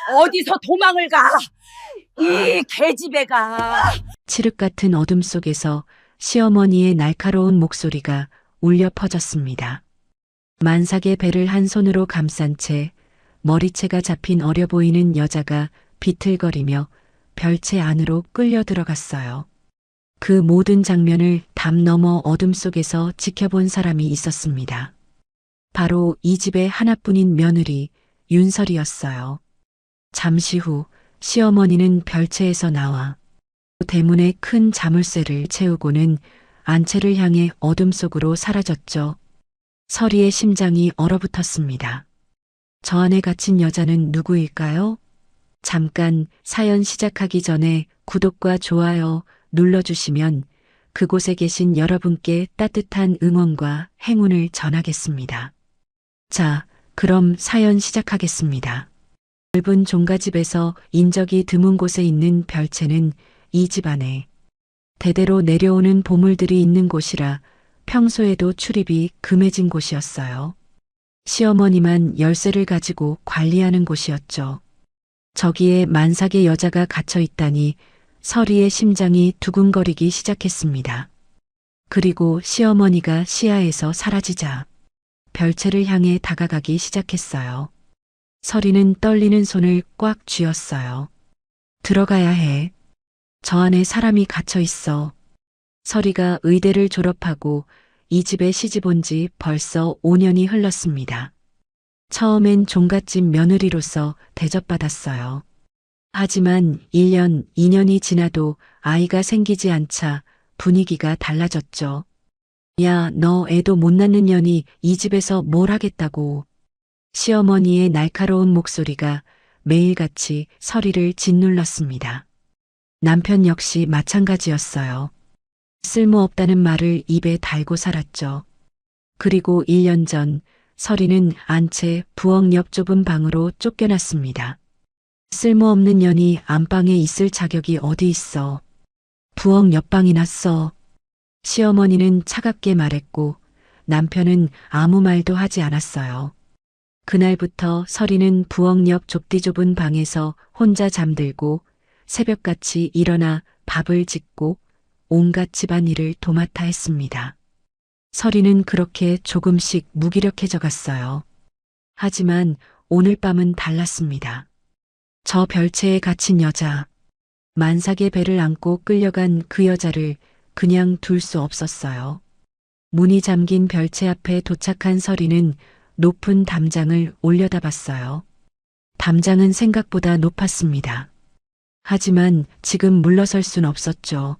어디서 도망을 가? 이 계집애가. 칠흑 같은 어둠 속에서 시어머니의 날카로운 목소리가 울려 퍼졌습니다. 만삭의 배를 한 손으로 감싼 채 머리채가 잡힌 어려 보이는 여자가 비틀거리며 별채 안으로 끌려 들어갔어요. 그 모든 장면을 담 너머 어둠 속에서 지켜본 사람이 있었습니다. 바로 이 집의 하나뿐인 며느리 윤설이었어요. 잠시 후 시어머니는 별채에서 나와 대문에 큰 자물쇠를 채우고는 안채를 향해 어둠 속으로 사라졌죠. 설이의 심장이 얼어붙었습니다. 저 안에 갇힌 여자는 누구일까요? 잠깐 사연 시작하기 전에 구독과 좋아요 눌러주시면 그곳에 계신 여러분께 따뜻한 응원과 행운을 전하겠습니다. 자, 그럼 사연 시작하겠습니다. 넓은 종가집에서 인적이 드문 곳에 있는 별채는 이 집 안에 대대로 내려오는 보물들이 있는 곳이라 평소에도 출입이 금해진 곳이었어요. 시어머니만 열쇠를 가지고 관리하는 곳이었죠. 저기에 만삭의 여자가 갇혀 있다니 설이의 심장이 두근거리기 시작했습니다. 그리고 시어머니가 시야에서 사라지자 별채를 향해 다가가기 시작했어요. 설이는 떨리는 손을 꽉 쥐었어요. 들어가야 해. 저 안에 사람이 갇혀 있어. 설이가 의대를 졸업하고 이 집에 시집 온 지 벌써 5년이 흘렀습니다. 처음엔 종갓집 며느리로서 대접받았어요. 하지만 1년, 2년이 지나도 아이가 생기지 않자 분위기가 달라졌죠. 야, 너 애도 못 낳는 년이 이 집에서 뭘 하겠다고. 시어머니의 날카로운 목소리가 매일같이 설이를 짓눌렀습니다. 남편 역시 마찬가지였어요. 쓸모없다는 말을 입에 달고 살았죠. 그리고 1년 전 설이는 안채 부엌 옆 좁은 방으로 쫓겨났습니다. 쓸모없는 년이 안방에 있을 자격이 어디 있어. 부엌 옆방이나 써. 시어머니는 차갑게 말했고 남편은 아무 말도 하지 않았어요. 그날부터 설이는 부엌 옆 좁디 좁은 방에서 혼자 잠들고 새벽같이 일어나 밥을 짓고 온갖 집안일을 도맡아 했습니다. 설이는 그렇게 조금씩 무기력해져 갔어요. 하지만 오늘 밤은 달랐습니다. 저 별채에 갇힌 여자, 만삭의 배를 안고 끌려간 그 여자를 그냥 둘 수 없었어요. 문이 잠긴 별채 앞에 도착한 설이는 높은 담장을 올려다봤어요. 담장은 생각보다 높았습니다. 하지만 지금 물러설 순 없었죠.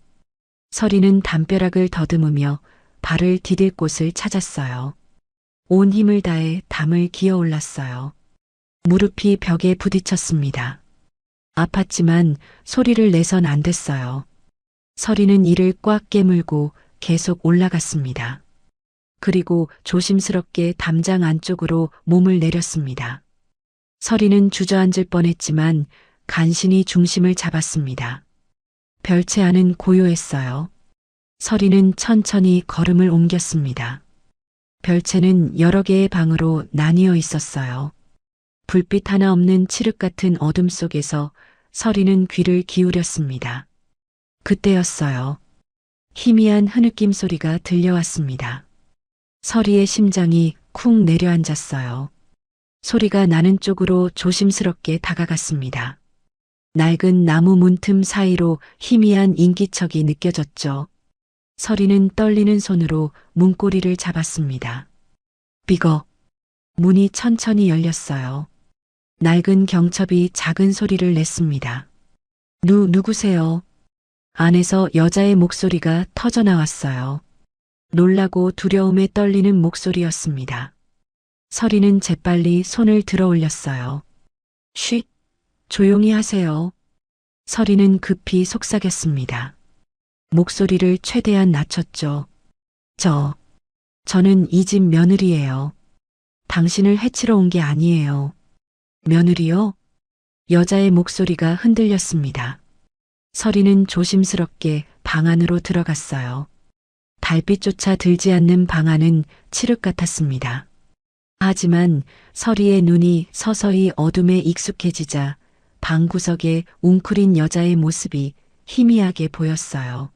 설이는 담벼락을 더듬으며 발을 디딜 곳을 찾았어요. 온 힘을 다해 담을 기어 올랐어요. 무릎이 벽에 부딪혔습니다. 아팠지만 소리를 내선 안 됐어요. 설이는 이를 꽉 깨물고 계속 올라갔습니다. 그리고 조심스럽게 담장 안쪽으로 몸을 내렸습니다. 설이는 주저앉을 뻔했지만 간신히 중심을 잡았습니다. 별채 안은 고요했어요. 설이는 천천히 걸음을 옮겼습니다. 별채는 여러 개의 방으로 나뉘어 있었어요. 불빛 하나 없는 칠흑 같은 어둠 속에서 설이는 귀를 기울였습니다. 그때였어요. 희미한 흐느낌 소리가 들려왔습니다. 설이의 심장이 쿵 내려앉았어요. 소리가 나는 쪽으로 조심스럽게 다가갔습니다. 낡은 나무 문틈 사이로 희미한 인기척이 느껴졌죠. 설이는 떨리는 손으로 문고리를 잡았습니다. 삐걱. 문이 천천히 열렸어요. 낡은 경첩이 작은 소리를 냈습니다. 누구세요? 안에서 여자의 목소리가 터져 나왔어요. 놀라고 두려움에 떨리는 목소리였습니다. 설이는 재빨리 손을 들어 올렸어요. 쉿! 조용히 하세요. 설이는 급히 속삭였습니다. 목소리를 최대한 낮췄죠. 저는 이 집 며느리예요. 당신을 해치러 온 게 아니에요. 며느리요? 여자의 목소리가 흔들렸습니다. 설이는 조심스럽게 방 안으로 들어갔어요. 달빛조차 들지 않는 방 안은 칠흑 같았습니다. 하지만 설이의 눈이 서서히 어둠에 익숙해지자 방구석에 웅크린 여자의 모습이 희미하게 보였어요.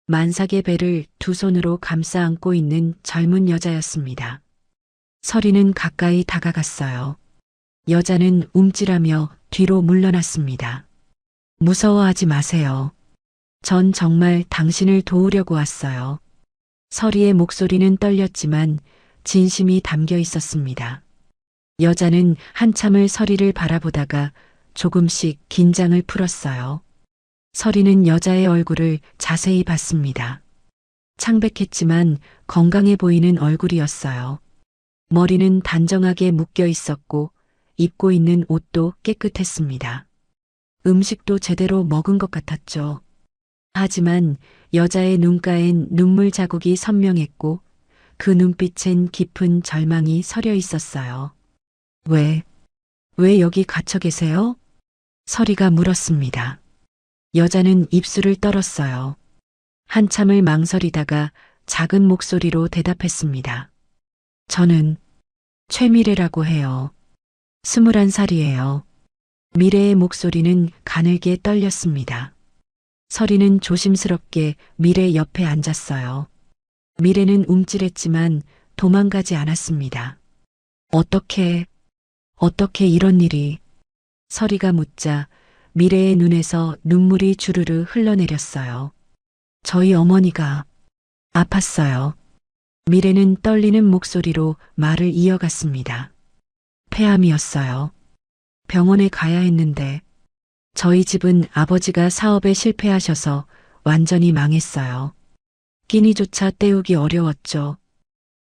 만삭의 배를 두 손으로 감싸 안고 있는 젊은 여자였습니다. 서리는 가까이 다가갔어요. 여자는 움찔하며 뒤로 물러났습니다. 무서워하지 마세요. 전 정말 당신을 도우려고 왔어요. 서리의 목소리는 떨렸지만 진심이 담겨 있었습니다. 여자는 한참을 서리를 바라보다가 조금씩 긴장을 풀었어요. 서리는 여자의 얼굴을 자세히 봤습니다. 창백했지만 건강해 보이는 얼굴이었어요. 머리는 단정하게 묶여 있었고 입고 있는 옷도 깨끗했습니다. 음식도 제대로 먹은 것 같았죠. 하지만 여자의 눈가엔 눈물 자국이 선명했고 그 눈빛엔 깊은 절망이 서려 있었어요. 왜 여기 갇혀 계세요? 서리가 물었습니다. 여자는 입술을 떨었어요. 한참을 망설이다가 작은 목소리로 대답했습니다. 저는 최미래라고 해요. 21살이에요. 미래의 목소리는 가늘게 떨렸습니다. 서리는 조심스럽게 미래 옆에 앉았어요. 미래는 움찔했지만 도망가지 않았습니다. 어떻게 이런 일이? 서리가 묻자 미래의 눈에서 눈물이 주르르 흘러내렸어요. 저희 어머니가 아팠어요. 미래는 떨리는 목소리로 말을 이어갔습니다. 폐암이었어요. 병원에 가야 했는데 저희 집은 아버지가 사업에 실패하셔서 완전히 망했어요. 끼니조차 때우기 어려웠죠.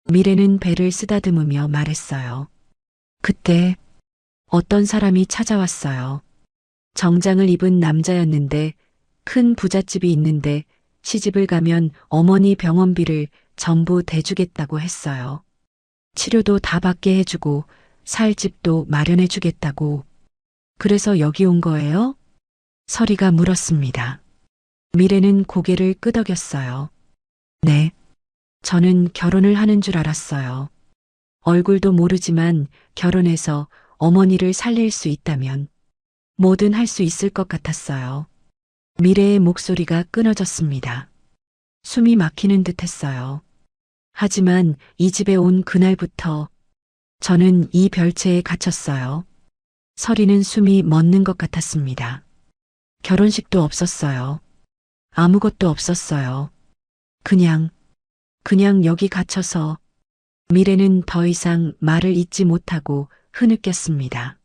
미래는 배를 쓰다듬으며 말했어요. 그때 어떤 사람이 찾아왔어요. 정장을 입은 남자였는데 큰 부잣집이 있는데 시집을 가면 어머니 병원비를 전부 대주겠다고 했어요. 치료도 다 받게 해주고 살 집도 마련해 주겠다고. 그래서 여기 온 거예요? 서리가 물었습니다. 미래는 고개를 끄덕였어요. 네. 저는 결혼을 하는 줄 알았어요. 얼굴도 모르지만 결혼해서 어머니를 살릴 수 있다면 뭐든 할 수 있을 것 같았어요. 미래의 목소리가 끊어졌습니다. 숨이 막히는 듯 했어요. 하지만 이 집에 온 그날부터 저는 이 별채에 갇혔어요. 서리는 숨이 멎는 것 같았습니다. 결혼식도 없었어요. 아무것도 없었어요. 그냥 여기 갇혀서. 미래는 더 이상 말을 잇지 못하고 흐느꼈습니다.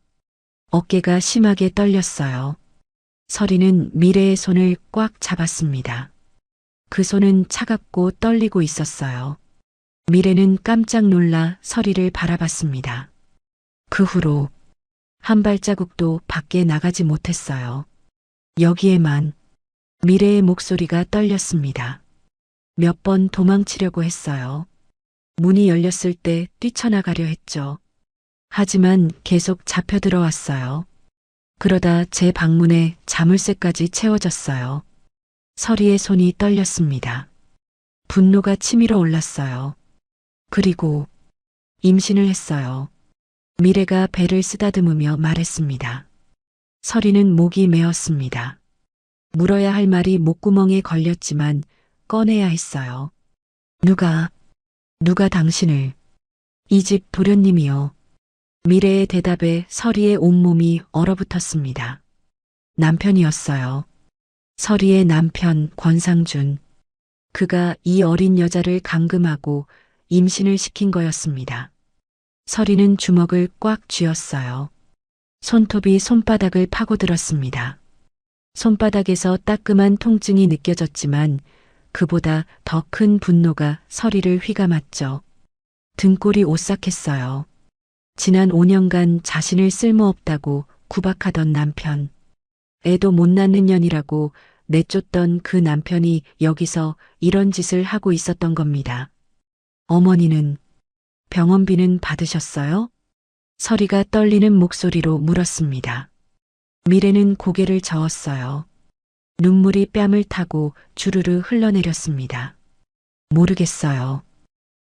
어깨가 심하게 떨렸어요. 서리는 미래의 손을 꽉 잡았습니다. 그 손은 차갑고 떨리고 있었어요. 미래는 깜짝 놀라 서리를 바라봤습니다. 그 후로 한 발자국도 밖에 나가지 못했어요. 여기에만. 미래의 목소리가 떨렸습니다. 몇 번 도망치려고 했어요. 문이 열렸을 때 뛰쳐나가려 했죠. 하지만 계속 잡혀 들어왔어요. 그러다 제 방문에 자물쇠까지 채워졌어요. 서리의 손이 떨렸습니다. 분노가 치밀어 올랐어요. 그리고 임신을 했어요. 미래가 배를 쓰다듬으며 말했습니다. 서리는 목이 메었습니다. 물어야 할 말이 목구멍에 걸렸지만 꺼내야 했어요. 누가 당신을? 이 집 도련님이요. 미래의 대답에 서리의 온몸이 얼어붙었습니다. 남편이었어요. 서리의 남편 권상준. 그가 이 어린 여자를 감금하고 임신을 시킨 거였습니다. 서리는 주먹을 꽉 쥐었어요. 손톱이 손바닥을 파고들었습니다. 손바닥에서 따끔한 통증이 느껴졌지만 그보다 더 큰 분노가 서리를 휘감았죠. 등골이 오싹했어요. 지난 5년간 자신을 쓸모없다고 구박하던 남편, 애도 못 낳는 년이라고 내쫓던 그 남편이 여기서 이런 짓을 하고 있었던 겁니다. 어머니는 병원비는 받으셨어요? 서리가 떨리는 목소리로 물었습니다. 미래는 고개를 저었어요. 눈물이 뺨을 타고 주르르 흘러내렸습니다. 모르겠어요.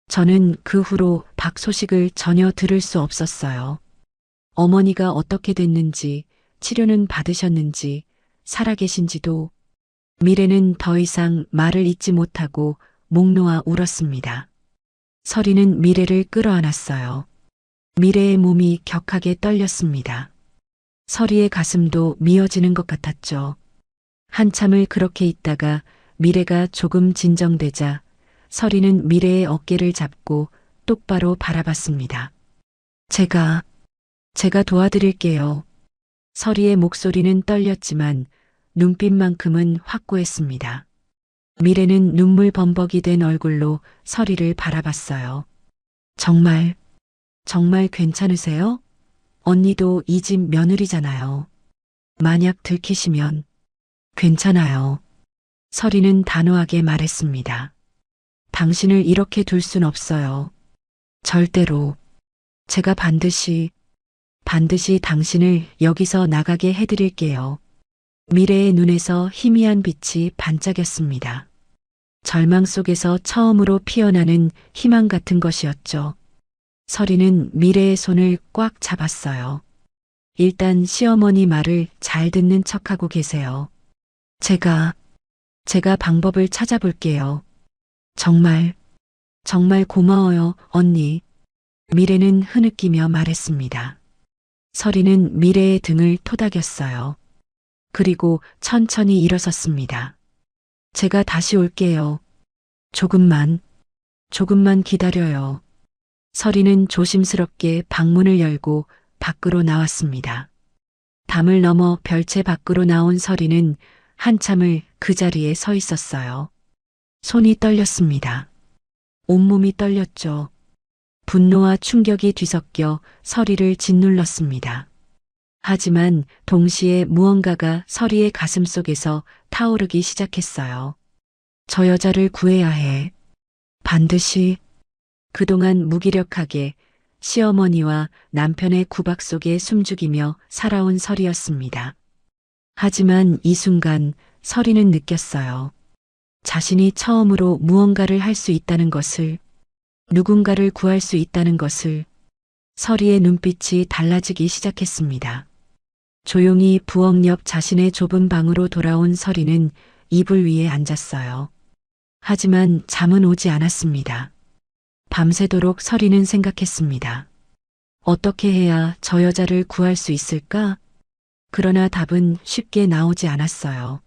저는 그 후로 박 소식을 전혀 들을 수 없었어요. 어머니가 어떻게 됐는지, 치료는 받으셨는지, 살아계신지도. 미래는 더 이상 말을 잇지 못하고 목 놓아 울었습니다. 서리는 미래를 끌어안았어요. 미래의 몸이 격하게 떨렸습니다. 서리의 가슴도 미어지는 것 같았죠. 한참을 그렇게 있다가 미래가 조금 진정되자 서리는 미래의 어깨를 잡고 똑바로 바라봤습니다. 제가 도와드릴게요. 서리의 목소리는 떨렸지만 눈빛만큼은 확고했습니다. 미래는 눈물 범벅이 된 얼굴로 서리를 바라봤어요. 정말 괜찮으세요? 언니도 이 집 며느리잖아요. 만약 들키시면 괜찮아요. 서리는 단호하게 말했습니다. 당신을 이렇게 둘 순 없어요. 절대로. 제가 반드시 당신을 여기서 나가게 해드릴게요. 미래의 눈에서 희미한 빛이 반짝였습니다. 절망 속에서 처음으로 피어나는 희망 같은 것이었죠. 서리는 미래의 손을 꽉 잡았어요. 일단 시어머니 말을 잘 듣는 척하고 계세요. 제가 방법을 찾아볼게요. 정말 고마워요, 언니. 미래는 흐느끼며 말했습니다. 서리는 미래의 등을 토닥였어요. 그리고 천천히 일어섰습니다. 제가 다시 올게요. 조금만 기다려요. 서리는 조심스럽게 방문을 열고 밖으로 나왔습니다. 담을 넘어 별채 밖으로 나온 서리는 한참을 그 자리에 서 있었어요. 손이 떨렸습니다. 온몸이 떨렸죠. 분노와 충격이 뒤섞여 서리를 짓눌렀습니다. 하지만 동시에 무언가가 서리의 가슴 속에서 타오르기 시작했어요. 저 여자를 구해야 해. 반드시. 그동안 무기력하게 시어머니와 남편의 구박 속에 숨죽이며 살아온 서리였습니다. 하지만 이 순간 서리는 느꼈어요. 자신이 처음으로 무언가를 할 수 있다는 것을, 누군가를 구할 수 있다는 것을. 서리의 눈빛이 달라지기 시작했습니다. 조용히 부엌 옆 자신의 좁은 방으로 돌아온 서리는 이불 위에 앉았어요. 하지만 잠은 오지 않았습니다. 밤새도록 서리는 생각했습니다. 어떻게 해야 저 여자를 구할 수 있을까? 그러나 답은 쉽게 나오지 않았어요.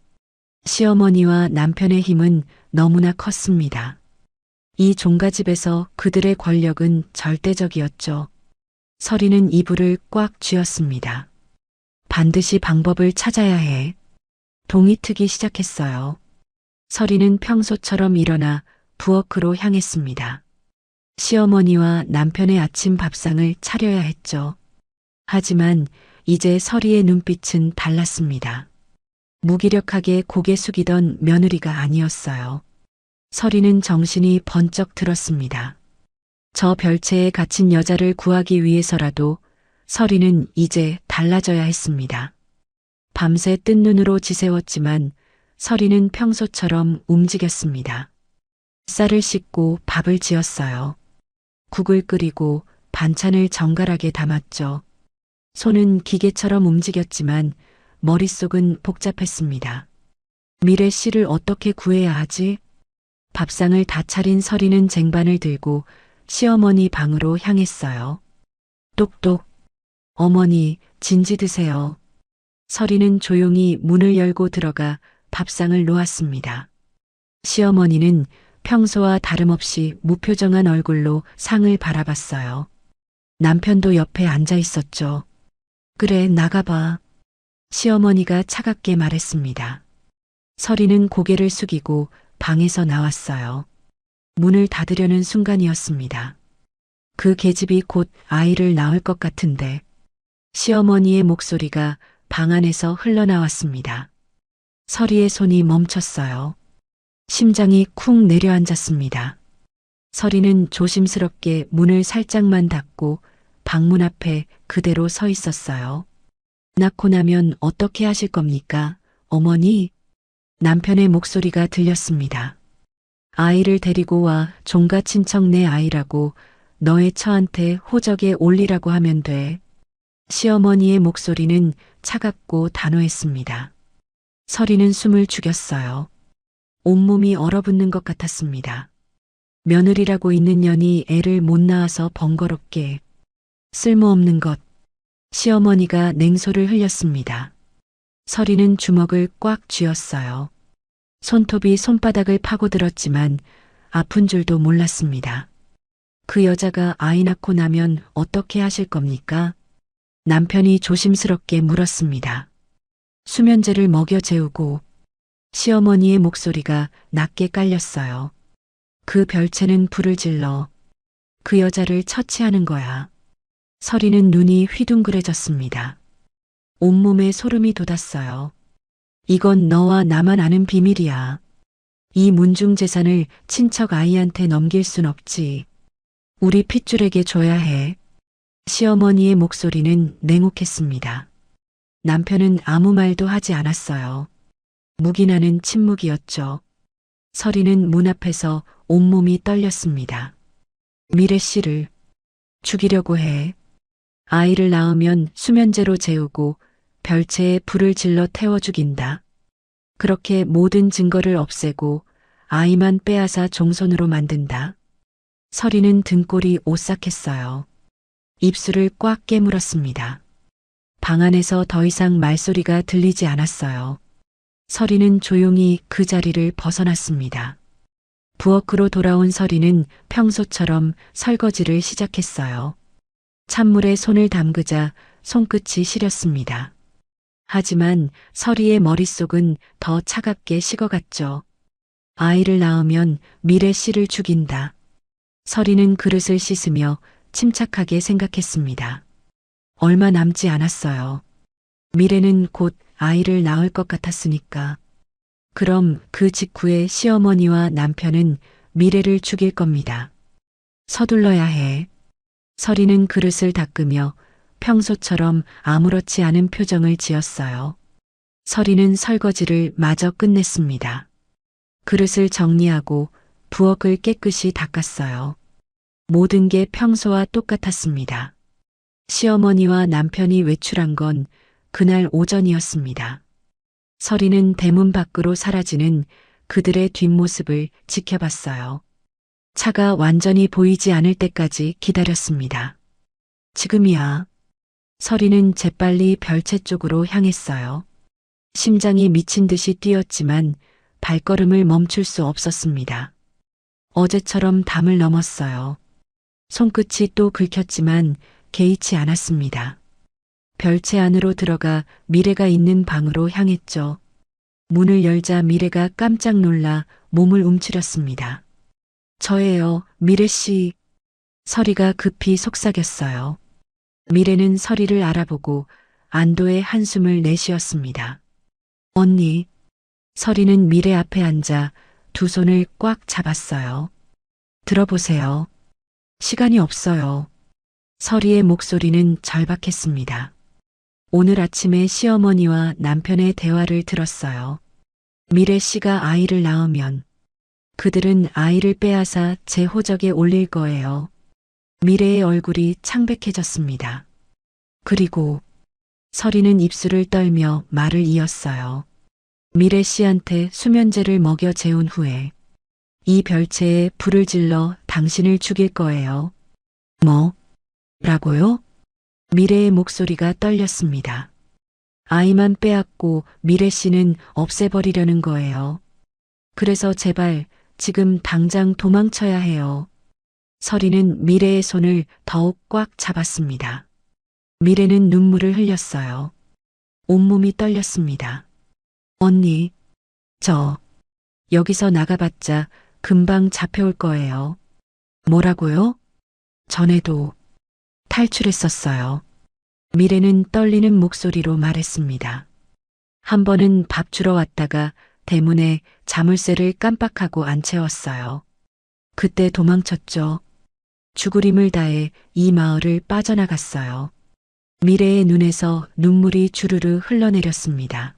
시어머니와 남편의 힘은 너무나 컸습니다. 이 종가집에서 그들의 권력은 절대적이었죠. 서리는 이불을 꽉 쥐었습니다. 반드시 방법을 찾아야 해. 동이 트기 시작했어요. 서리는 평소처럼 일어나 부엌으로 향했습니다. 시어머니와 남편의 아침 밥상을 차려야 했죠. 하지만 이제 서리의 눈빛은 달랐습니다. 무기력하게 고개 숙이던 며느리가 아니었어요. 서리는 정신이 번쩍 들었습니다. 저 별채에 갇힌 여자를 구하기 위해서라도 서리는 이제 달라져야 했습니다. 밤새 뜬 눈으로 지새웠지만 서리는 평소처럼 움직였습니다. 쌀을 씻고 밥을 지었어요. 국을 끓이고 반찬을 정갈하게 담았죠. 손은 기계처럼 움직였지만 머릿속은 복잡했습니다. 미래 씨를 어떻게 구해야 하지? 밥상을 다 차린 서리는 쟁반을 들고 시어머니 방으로 향했어요. 똑똑. 어머니, 진지 드세요. 서리는 조용히 문을 열고 들어가 밥상을 놓았습니다. 시어머니는 평소와 다름없이 무표정한 얼굴로 상을 바라봤어요. 남편도 옆에 앉아 있었죠. 그래, 나가봐. 시어머니가 차갑게 말했습니다. 서리는 고개를 숙이고 방에서 나왔어요. 문을 닫으려는 순간이었습니다. 그 계집이 곧 아이를 낳을 것 같은데. 시어머니의 목소리가 방 안에서 흘러나왔습니다. 서리의 손이 멈췄어요. 심장이 쿵 내려앉았습니다. 서리는 조심스럽게 문을 살짝만 닫고 방문 앞에 그대로 서 있었어요. 낳고 나면 어떻게 하실 겁니까, 어머니? 남편의 목소리가 들렸습니다. 아이를 데리고 와 종가 친척 내 아이라고 너의 처한테 호적에 올리라고 하면 돼. 시어머니의 목소리는 차갑고 단호했습니다. 서리는 숨을 죽였어요. 온몸이 얼어붙는 것 같았습니다. 며느리라고 있는 년이 애를 못 낳아서 번거롭게 쓸모없는 것. 시어머니가 냉소를 흘렸습니다. 서리는 주먹을 꽉 쥐었어요. 손톱이 손바닥을 파고들었지만 아픈 줄도 몰랐습니다. 그 여자가 아이 낳고 나면 어떻게 하실 겁니까? 남편이 조심스럽게 물었습니다. 수면제를 먹여 재우고. 시어머니의 목소리가 낮게 깔렸어요. 그 별채는 불을 질러 그 여자를 처치하는 거야. 서리는 눈이 휘둥그레졌습니다. 온몸에 소름이 돋았어요. 이건 너와 나만 아는 비밀이야. 이 문중 재산을 친척 아이한테 넘길 순 없지. 우리 핏줄에게 줘야 해. 시어머니의 목소리는 냉혹했습니다. 남편은 아무 말도 하지 않았어요. 묵인하는 침묵이었죠. 서리는 문 앞에서 온몸이 떨렸습니다. 미래 씨를 죽이려고 해. 아이를 낳으면 수면제로 재우고 별채에 불을 질러 태워 죽인다. 그렇게 모든 증거를 없애고 아이만 빼앗아 종손으로 만든다. 서리는 등골이 오싹했어요. 입술을 꽉 깨물었습니다. 방 안에서 더 이상 말소리가 들리지 않았어요. 서리는 조용히 그 자리를 벗어났습니다. 부엌으로 돌아온 서리는 평소처럼 설거지를 시작했어요. 찬물에 손을 담그자 손끝이 시렸습니다. 하지만 서리의 머릿속은 더 차갑게 식어갔죠. 아이를 낳으면 미래 씨를 죽인다. 서리는 그릇을 씻으며 침착하게 생각했습니다. 얼마 남지 않았어요. 미래는 곧 아이를 낳을 것 같았으니까. 그럼 그 직후에 시어머니와 남편은 미래를 죽일 겁니다. 서둘러야 해. 서리는 그릇을 닦으며 평소처럼 아무렇지 않은 표정을 지었어요. 서리는 설거지를 마저 끝냈습니다. 그릇을 정리하고 부엌을 깨끗이 닦았어요. 모든 게 평소와 똑같았습니다. 시어머니와 남편이 외출한 건 그날 오전이었습니다. 서리는 대문 밖으로 사라지는 그들의 뒷모습을 지켜봤어요. 차가 완전히 보이지 않을 때까지 기다렸습니다. 지금이야. 서리는 재빨리 별채 쪽으로 향했어요. 심장이 미친 듯이 뛰었지만 발걸음을 멈출 수 없었습니다. 어제처럼 담을 넘었어요. 손끝이 또 긁혔지만 개의치 않았습니다. 별채 안으로 들어가 미래가 있는 방으로 향했죠. 문을 열자 미래가 깜짝 놀라 몸을 움츠렸습니다. 저예요, 미래 씨. 서리가 급히 속삭였어요. 미래는 서리를 알아보고 안도의 한숨을 내쉬었습니다. 언니. 서리는 미래 앞에 앉아 두 손을 꽉 잡았어요. 들어보세요. 시간이 없어요. 서리의 목소리는 절박했습니다. 오늘 아침에 시어머니와 남편의 대화를 들었어요. 미래 씨가 아이를 낳으면 그들은 아이를 빼앗아 제 호적에 올릴 거예요. 미래의 얼굴이 창백해졌습니다. 그리고 서리는 입술을 떨며 말을 이었어요. 미래 씨한테 수면제를 먹여 재운 후에 이 별채에 불을 질러 당신을 죽일 거예요. 뭐라고요? 미래의 목소리가 떨렸습니다. 아이만 빼앗고 미래 씨는 없애버리려는 거예요. 그래서 제발 지금 당장 도망쳐야 해요. 서리는 미래의 손을 더욱 꽉 잡았습니다. 미래는 눈물을 흘렸어요. 온몸이 떨렸습니다. 언니, 저 여기서 나가봤자 금방 잡혀올 거예요. 뭐라고요? 전에도 탈출했었어요. 미래는 떨리는 목소리로 말했습니다. 한 번은 밥 주러 왔다가 대문에 자물쇠를 깜빡하고 안 채웠어요. 그때 도망쳤죠. 죽으림을 다해 이 마을을 빠져나갔어요. 미래의 눈에서 눈물이 주르르 흘러내렸습니다.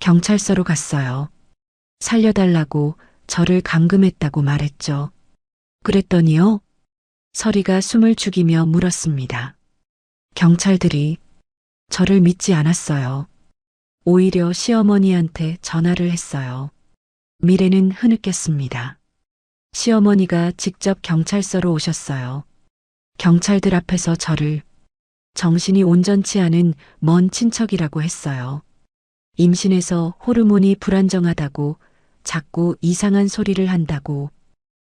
경찰서로 갔어요. 살려달라고 저를 감금했다고 말했죠. 그랬더니요? 서리가 숨을 죽이며 물었습니다. 경찰들이 저를 믿지 않았어요. 오히려 시어머니한테 전화를 했어요. 미래는 흐느꼈습니다. 시어머니가 직접 경찰서로 오셨어요. 경찰들 앞에서 저를 정신이 온전치 않은 먼 친척이라고 했어요. 임신해서 호르몬이 불안정하다고, 자꾸 이상한 소리를 한다고,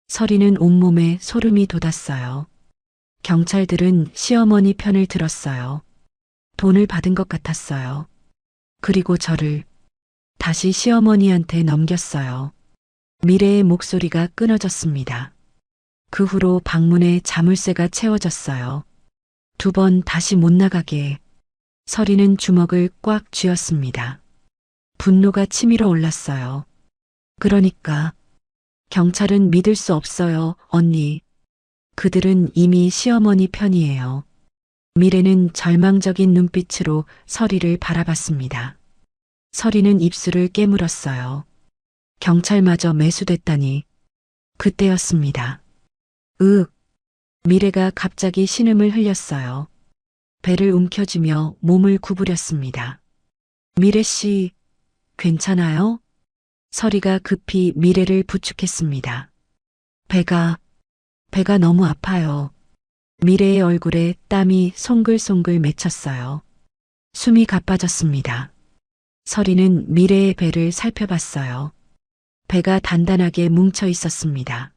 서리는 온몸에 소름이 돋았어요. 경찰들은 시어머니 편을 들었어요. 돈을 받은 것 같았어요. 그리고 저를 다시 시어머니한테 넘겼어요. 미래의 목소리가 끊어졌습니다. 그 후로 방문에 자물쇠가 채워졌어요. 2번 다시 못 나가게. 서리는 주먹을 꽉 쥐었습니다. 분노가 치밀어 올랐어요. 그러니까 경찰은 믿을 수 없어요, 언니. 그들은 이미 시어머니 편이에요. 미래는 절망적인 눈빛으로 서리를 바라봤습니다. 서리는 입술을 깨물었어요. 경찰마저 매수됐다니. 그때였습니다. 미래가 갑자기 신음을 흘렸어요. 배를 움켜쥐며 몸을 구부렸습니다. 미래 씨, 괜찮아요? 서리가 급히 미래를 부축했습니다. 배가 너무 아파요. 미래의 얼굴에 땀이 송글송글 맺혔어요. 숨이 가빠졌습니다. 서리는 미래의 배를 살펴봤어요. 배가 단단하게 뭉쳐 있었습니다.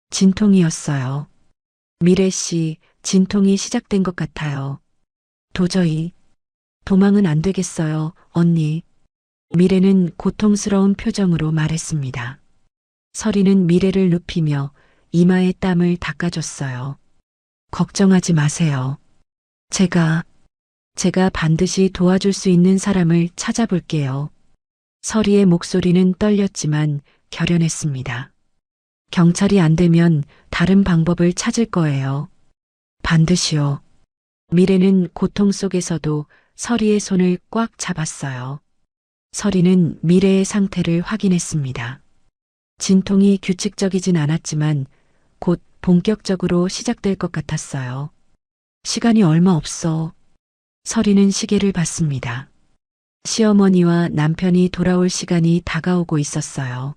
진통이었어요. 미래 씨, 진통이 시작된 것 같아요. 도저히 도망은 안 되겠어요, 언니. 미래는 고통스러운 표정으로 말했습니다. 서리는 미래를 눕히며 이마에 땀을 닦아줬어요. 걱정하지 마세요. 제가 반드시 도와줄 수 있는 사람을 찾아볼게요. 서리의 목소리는 떨렸지만 결연했습니다. 경찰이 안 되면 다른 방법을 찾을 거예요. 반드시요. 미래는 고통 속에서도 서리의 손을 꽉 잡았어요. 서리는 미래의 상태를 확인했습니다. 진통이 규칙적이진 않았지만 곧 본격적으로 시작될 것 같았어요. 시간이 얼마 없어. 서리는 시계를 봤습니다. 시어머니와 남편이 돌아올 시간이 다가오고 있었어요.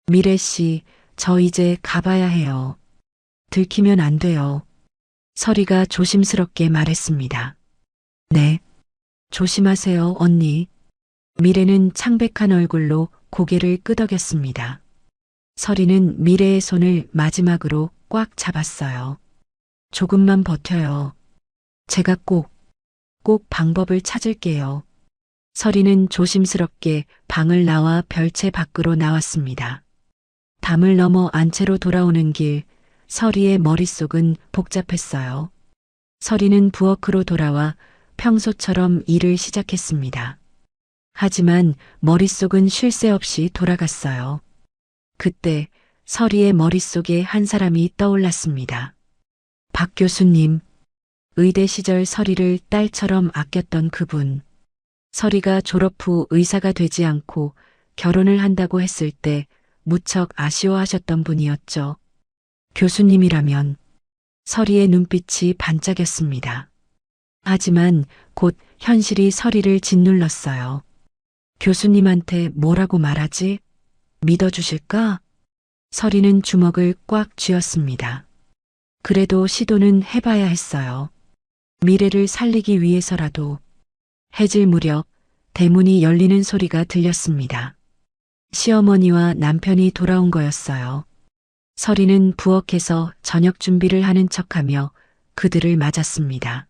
미래 씨, 저 이제 가봐야 해요. 들키면 안 돼요. 서리가 조심스럽게 말했습니다. 네. 조심하세요, 언니. 미래는 창백한 얼굴로 고개를 끄덕였습니다. 서리는 미래의 손을 마지막으로 꽉 잡았어요. 조금만 버텨요. 제가 꼭 방법을 찾을게요. 서리는 조심스럽게 방을 나와 별채 밖으로 나왔습니다. 담을 넘어 안채로 돌아오는 길, 서리의 머릿속은 복잡했어요. 서리는 부엌으로 돌아와 평소처럼 일을 시작했습니다. 하지만 머릿속은 쉴 새 없이 돌아갔어요. 그때 서리의 머릿속에 한 사람이 떠올랐습니다. 박 교수님, 의대 시절 서리를 딸처럼 아꼈던 그분. 서리가 졸업 후 의사가 되지 않고 결혼을 한다고 했을 때 무척 아쉬워하셨던 분이었죠. 교수님이라면. 서리의 눈빛이 반짝였습니다. 하지만 곧 현실이 서리를 짓눌렀어요. 교수님한테 뭐라고 말하지? 믿어주실까? 서리는 주먹을 꽉 쥐었습니다. 그래도 시도는 해봐야 했어요. 미래를 살리기 위해서라도. 해질 무렵 대문이 열리는 소리가 들렸습니다. 시어머니와 남편이 돌아온 거였어요. 서리는 부엌에서 저녁 준비를 하는 척하며 그들을 맞았습니다.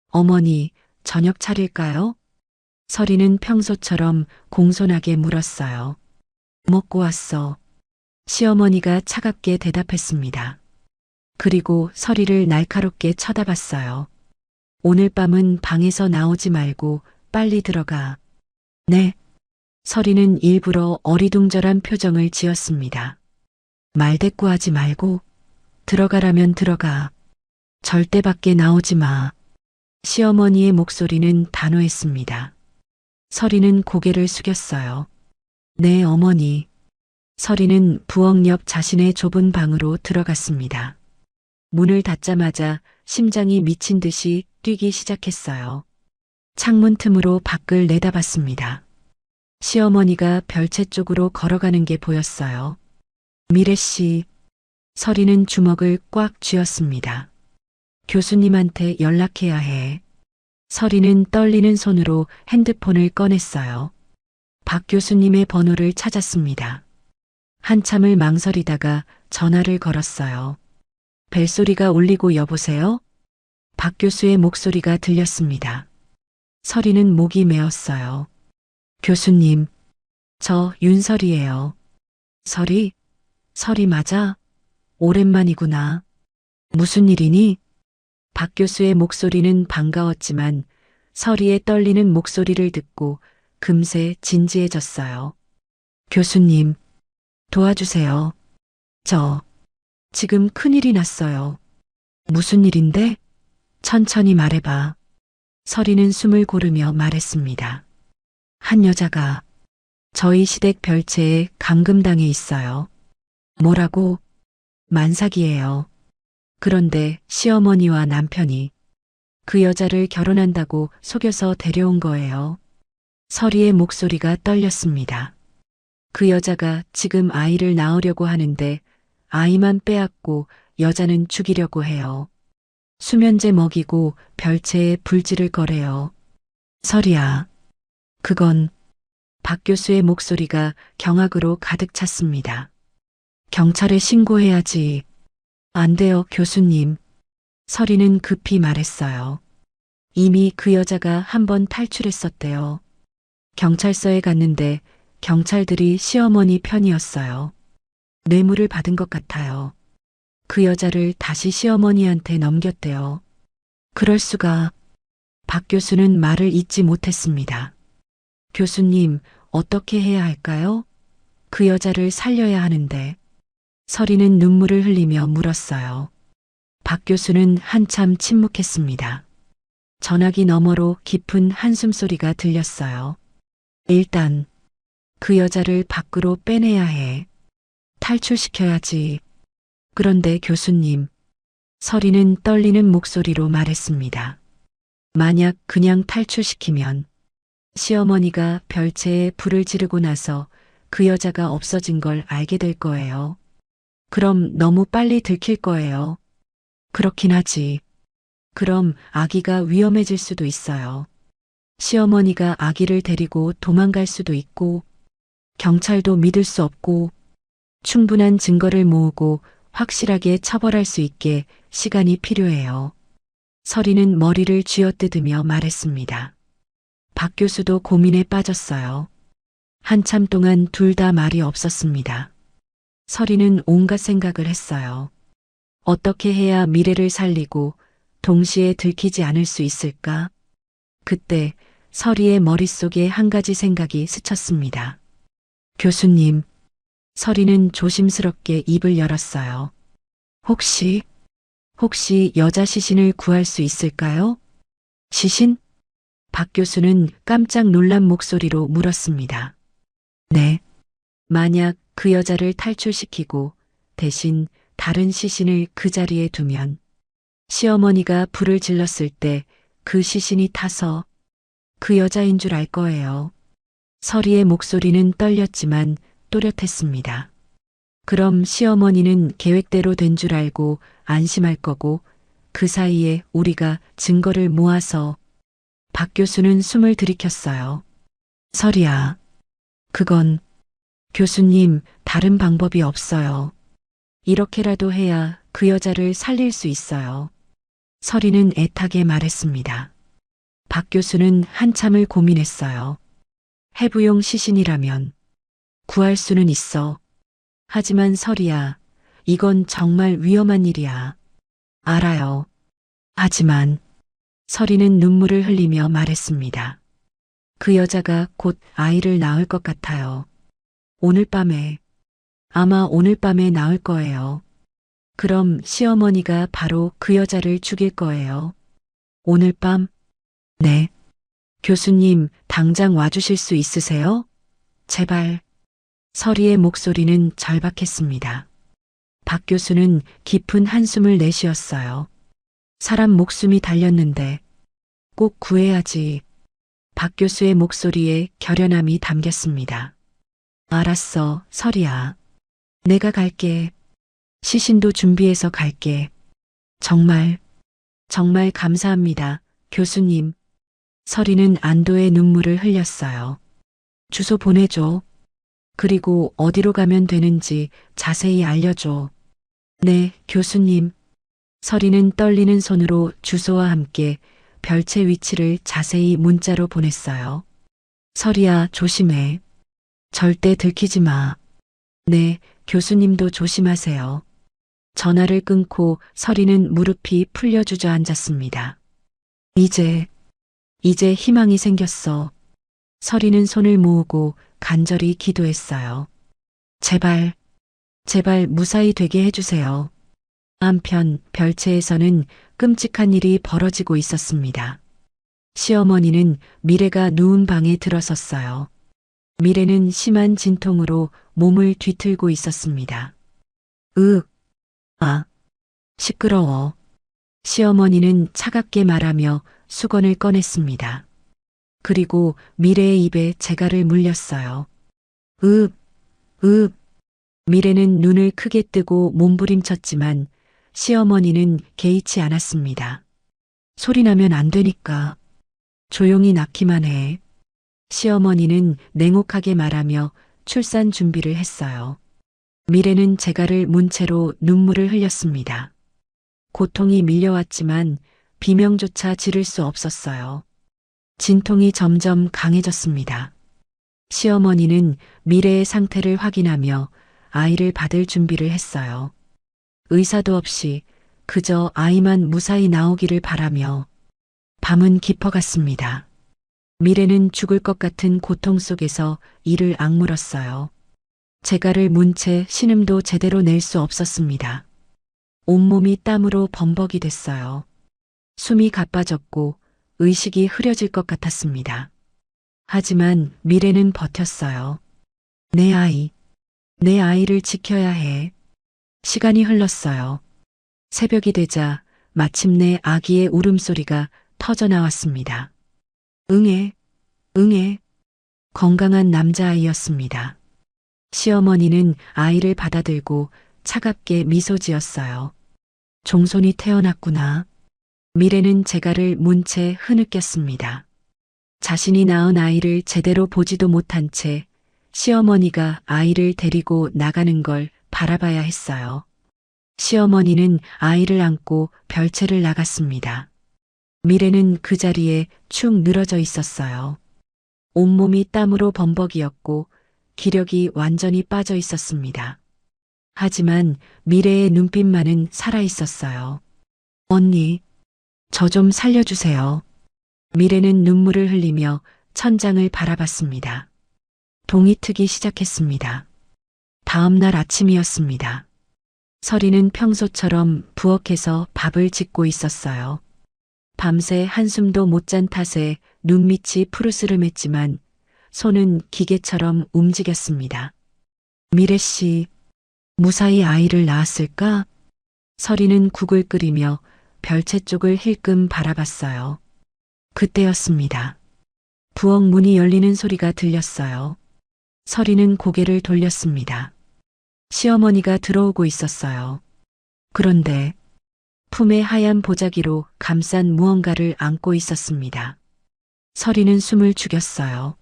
어머니, 저녁 차릴까요? 서리는 평소처럼 공손하게 물었어요. 먹고 왔어. 시어머니가 차갑게 대답했습니다. 그리고 서리를 날카롭게 쳐다봤어요. 오늘 밤은 방에서 나오지 말고 빨리 들어가. 네. 서리는 일부러 어리둥절한 표정을 지었습니다. 말대꾸하지 말고 들어가라면 들어가. 절대 밖에 나오지 마. 시어머니의 목소리는 단호했습니다. 서리는 고개를 숙였어요. 네, 어머니. 서리는 부엌 옆 자신의 좁은 방으로 들어갔습니다. 문을 닫자마자 심장이 미친 듯이 뛰기 시작했어요. 창문 틈으로 밖을 내다봤습니다. 시어머니가 별채 쪽으로 걸어가는 게 보였어요. 미래 씨, 서리는 주먹을 꽉 쥐었습니다. 교수님한테 연락해야 해. 서리는 떨리는 손으로 핸드폰을 꺼냈어요. 박 교수님의 번호를 찾았습니다. 한참을 망설이다가 전화를 걸었어요. 벨소리가 울리고 여보세요? 박 교수의 목소리가 들렸습니다. 서리는 목이 메었어요. 교수님, 저 윤설이에요. 설이? 설이 맞아? 오랜만이구나. 무슨 일이니? 박 교수의 목소리는 반가웠지만 설이의 떨리는 목소리를 듣고 금세 진지해졌어요. 교수님, 도와주세요. 저, 지금 큰일이 났어요. 무슨 일인데? 천천히 말해봐. 설이는 숨을 고르며 말했습니다. 한 여자가 저희 시댁 별채에 감금당해 있어요. 뭐라고? 만삭이에요. 그런데 시어머니와 남편이 그 여자를 결혼한다고 속여서 데려온 거예요. 설이의 목소리가 떨렸습니다. 그 여자가 지금 아이를 낳으려고 하는데 아이만 빼앗고 여자는 죽이려고 해요. 수면제 먹이고 별채에 불질을 거래요. 설이야. 그건 박 교수의 목소리가 경악으로 가득 찼습니다. 경찰에 신고해야지. 안 돼요, 교수님. 설이는 급히 말했어요. 이미 그 여자가 한번 탈출했었대요. 경찰서에 갔는데 경찰들이 시어머니 편이었어요. 뇌물을 받은 것 같아요. 그 여자를 다시 시어머니한테 넘겼대요. 그럴 수가. 박 교수는 말을 잇지 못했습니다. 교수님, 어떻게 해야 할까요? 그 여자를 살려야 하는데. 설이는 눈물을 흘리며 물었어요. 박 교수는 한참 침묵했습니다. 전화기 너머로 깊은 한숨 소리가 들렸어요. 일단 그 여자를 밖으로 빼내야 해. 탈출시켜야지. 그런데 교수님, 설이는 떨리는 목소리로 말했습니다. 만약 그냥 탈출시키면 시어머니가 별채에 불을 지르고 나서 그 여자가 없어진 걸 알게 될 거예요. 그럼 너무 빨리 들킬 거예요. 그렇긴 하지. 그럼 아기가 위험해질 수도 있어요. 시어머니가 아기를 데리고 도망갈 수도 있고, 경찰도 믿을 수 없고, 충분한 증거를 모으고 확실하게 처벌할 수 있게 시간이 필요해요. 설이는 머리를 쥐어뜯으며 말했습니다. 박 교수도 고민에 빠졌어요. 한참 동안 둘 다 말이 없었습니다. 설이는 온갖 생각을 했어요. 어떻게 해야 미래를 살리고 동시에 들키지 않을 수 있을까? 그때 설이의 머릿속에 한 가지 생각이 스쳤습니다. 교수님, 설이는 조심스럽게 입을 열었어요. 혹시 여자 시신을 구할 수 있을까요? 시신? 박 교수는 깜짝 놀란 목소리로 물었습니다. 네. 만약 그 여자를 탈출시키고 대신 다른 시신을 그 자리에 두면 시어머니가 불을 질렀을 때 그 시신이 타서 그 여자인 줄 알 거예요. 설이의 목소리는 떨렸지만 또렷했습니다. 그럼 시어머니는 계획대로 된 줄 알고 안심할 거고 그 사이에 우리가 증거를 모아서. 박 교수는 숨을 들이켰어요. 설이야. 그건 교수님, 다른 방법이 없어요. 이렇게라도 해야 그 여자를 살릴 수 있어요. 설이는 애타게 말했습니다. 박 교수는 한참을 고민했어요. 해부용 시신이라면 구할 수는 있어. 하지만 설이야, 이건 정말 위험한 일이야. 알아요. 하지만 설이는 눈물을 흘리며 말했습니다. 그 여자가 곧 아이를 낳을 것 같아요. 아마 오늘 밤에 나올 거예요. 그럼 시어머니가 바로 그 여자를 죽일 거예요. 오늘 밤? 네. 교수님, 당장 와주실 수 있으세요? 제발. 설이의 목소리는 절박했습니다. 박 교수는 깊은 한숨을 내쉬었어요. 사람 목숨이 달렸는데 꼭 구해야지. 박 교수의 목소리에 결연함이 담겼습니다. 알았어, 설이야. 내가 갈게. 시신도 준비해서 갈게. 정말, 정말 감사합니다, 교수님. 설이는 안도의 눈물을 흘렸어요. 주소 보내줘. 그리고 어디로 가면 되는지 자세히 알려줘. 네, 교수님. 설이는 떨리는 손으로 주소와 함께 별채 위치를 자세히 문자로 보냈어요. 설이야, 조심해. 절대 들키지 마. 네, 교수님도 조심하세요. 전화를 끊고 설이는 무릎이 풀려 주저앉았습니다. 이제 희망이 생겼어. 설이는 손을 모으고 간절히 기도했어요. 제발, 제발 무사히 되게 해주세요. 한편 별채에서는 끔찍한 일이 벌어지고 있었습니다. 시어머니는 미래가 누운 방에 들어섰어요. 미래는 심한 진통으로 몸을 뒤틀고 있었습니다. 시끄러워. 시어머니는 차갑게 말하며 수건을 꺼냈습니다. 그리고 미래의 입에 재갈을 물렸어요. 미래는 눈을 크게 뜨고 몸부림쳤지만 시어머니는 개의치 않았습니다. 소리 나면 안 되니까. 조용히 낳기만 해. 시어머니는 냉혹하게 말하며 출산 준비를 했어요. 미래는 재갈을 문 채로 눈물을 흘렸습니다. 고통이 밀려왔지만 비명조차 지를 수 없었어요. 진통이 점점 강해졌습니다. 시어머니는 미래의 상태를 확인하며 아이를 받을 준비를 했어요. 의사도 없이 그저 아이만 무사히 나오기를 바라며 밤은 깊어갔습니다. 미래는 죽을 것 같은 고통 속에서 이를 악물었어요. 재갈을 문 채 신음도 제대로 낼 수 없었습니다. 온몸이 땀으로 범벅이 됐어요. 숨이 가빠졌고 의식이 흐려질 것 같았습니다. 하지만 미래는 버텼어요. 내 아이를 지켜야 해. 시간이 흘렀어요. 새벽이 되자 마침내 아기의 울음소리가 터져나왔습니다. 응애. 건강한 남자아이였습니다. 시어머니는 아이를 받아들고 차갑게 미소 지었어요. 종손이 태어났구나. 미래는 재갈을 문 채 흐느꼈습니다. 자신이 낳은 아이를 제대로 보지도 못한 채 시어머니가 아이를 데리고 나가는 걸 바라봐야 했어요. 시어머니는 아이를 안고 별채를 나갔습니다. 미래는 그 자리에 축 늘어져 있었어요. 온몸이 땀으로 범벅이었고 기력이 완전히 빠져 있었습니다. 하지만 미래의 눈빛만은 살아 있었어요. 언니, 저 좀 살려주세요. 미래는 눈물을 흘리며 천장을 바라봤습니다. 동이 트기 시작했습니다. 다음 날 아침이었습니다. 설이는 평소처럼 부엌에서 밥을 짓고 있었어요. 밤새 한숨도 못 잔 탓에 눈밑이 푸르스름했지만 손은 기계처럼 움직였습니다. 미래 씨, 무사히 아이를 낳았을까? 설이는 국을 끓이며 별채 쪽을 힐끔 바라봤어요. 그때였습니다. 부엌 문이 열리는 소리가 들렸어요. 설이는 고개를 돌렸습니다. 시어머니가 들어오고 있었어요. 그런데 품에 하얀 보자기로 감싼 무언가를 안고 있었습니다. 설이는 숨을 죽였어요.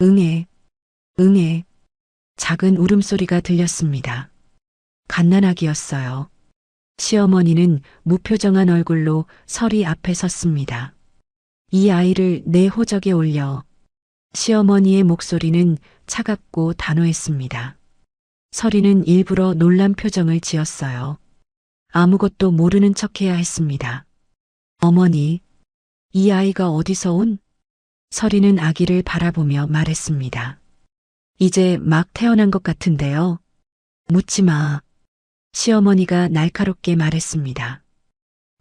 응애. 작은 울음소리가 들렸습니다. 갓난아기였어요. 시어머니는 무표정한 얼굴로 설이 앞에 섰습니다. 이 아이를 내 호적에 올려. 시어머니의 목소리는 차갑고 단호했습니다. 설이는 일부러 놀란 표정을 지었어요. 아무것도 모르는 척해야 했습니다. 어머니, 이 아이가 어디서 온? 설이는 아기를 바라보며 말했습니다. 이제 막 태어난 것 같은데요. 묻지 마. 시어머니가 날카롭게 말했습니다.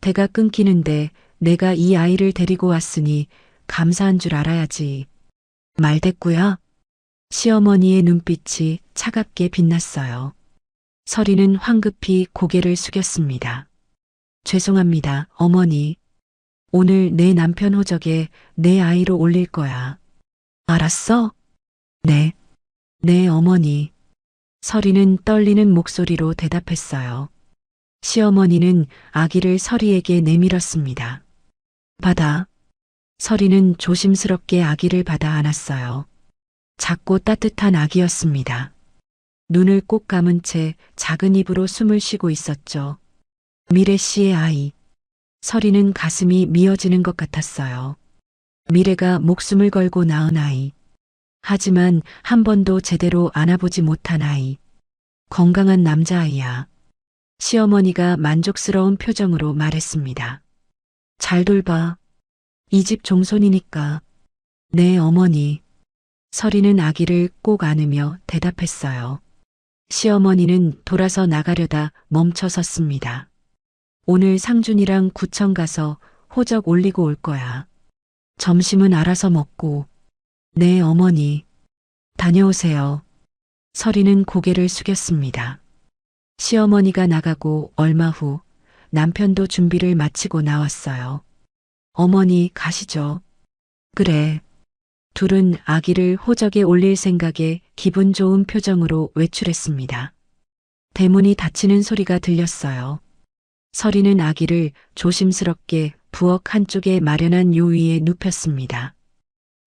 대가 끊기는데 내가 이 아이를 데리고 왔으니 감사한 줄 알아야지. 말대꾸야? 시어머니의 눈빛이 차갑게 빛났어요. 설이는 황급히 고개를 숙였습니다. 죄송합니다, 어머니. 오늘 내 남편 호적에 내 아이로 올릴 거야. 알았어? 네. 네, 어머니. 서리는 떨리는 목소리로 대답했어요. 시어머니는 아기를 서리에게 내밀었습니다. 받아. 서리는 조심스럽게 아기를 받아 안았어요. 작고 따뜻한 아기였습니다. 눈을 꼭 감은 채 작은 입으로 숨을 쉬고 있었죠. 미래 씨의 아이. 서리는 가슴이 미어지는 것 같았어요. 미래가 목숨을 걸고 낳은 아이. 하지만 한 번도 제대로 안아보지 못한 아이. 건강한 남자아이야. 시어머니가 만족스러운 표정으로 말했습니다. 잘 돌봐. 이 집 종손이니까. 네, 어머니. 서리는 아기를 꼭 안으며 대답했어요. 시어머니는 돌아서 나가려다 멈춰 섰습니다. 오늘 상준이랑 구청 가서 호적 올리고 올 거야. 점심은 알아서 먹고. 네, 어머니. 다녀오세요. 서리는 고개를 숙였습니다. 시어머니가 나가고 얼마 후 남편도 준비를 마치고 나왔어요. 어머니, 가시죠. 그래. 둘은 아기를 호적에 올릴 생각에 기분 좋은 표정으로 외출했습니다. 대문이 닫히는 소리가 들렸어요. 서리는 아기를 조심스럽게 부엌 한쪽에 마련한 요 위에 눕혔습니다.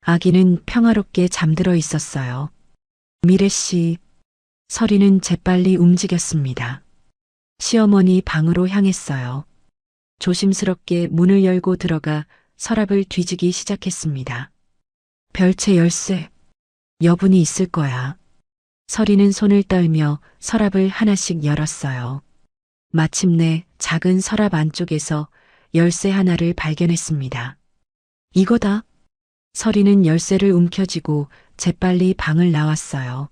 아기는 평화롭게 잠들어 있었어요. 미래 씨. 서리는 재빨리 움직였습니다. 시어머니 방으로 향했어요. 조심스럽게 문을 열고 들어가 서랍을 뒤지기 시작했습니다. 별채 열쇠. 여분이 있을 거야. 서리는 손을 떨며 서랍을 하나씩 열었어요. 마침내 작은 서랍 안쪽에서 열쇠 하나를 발견했습니다. 이거다. 서리는 열쇠를 움켜쥐고 재빨리 방을 나왔어요.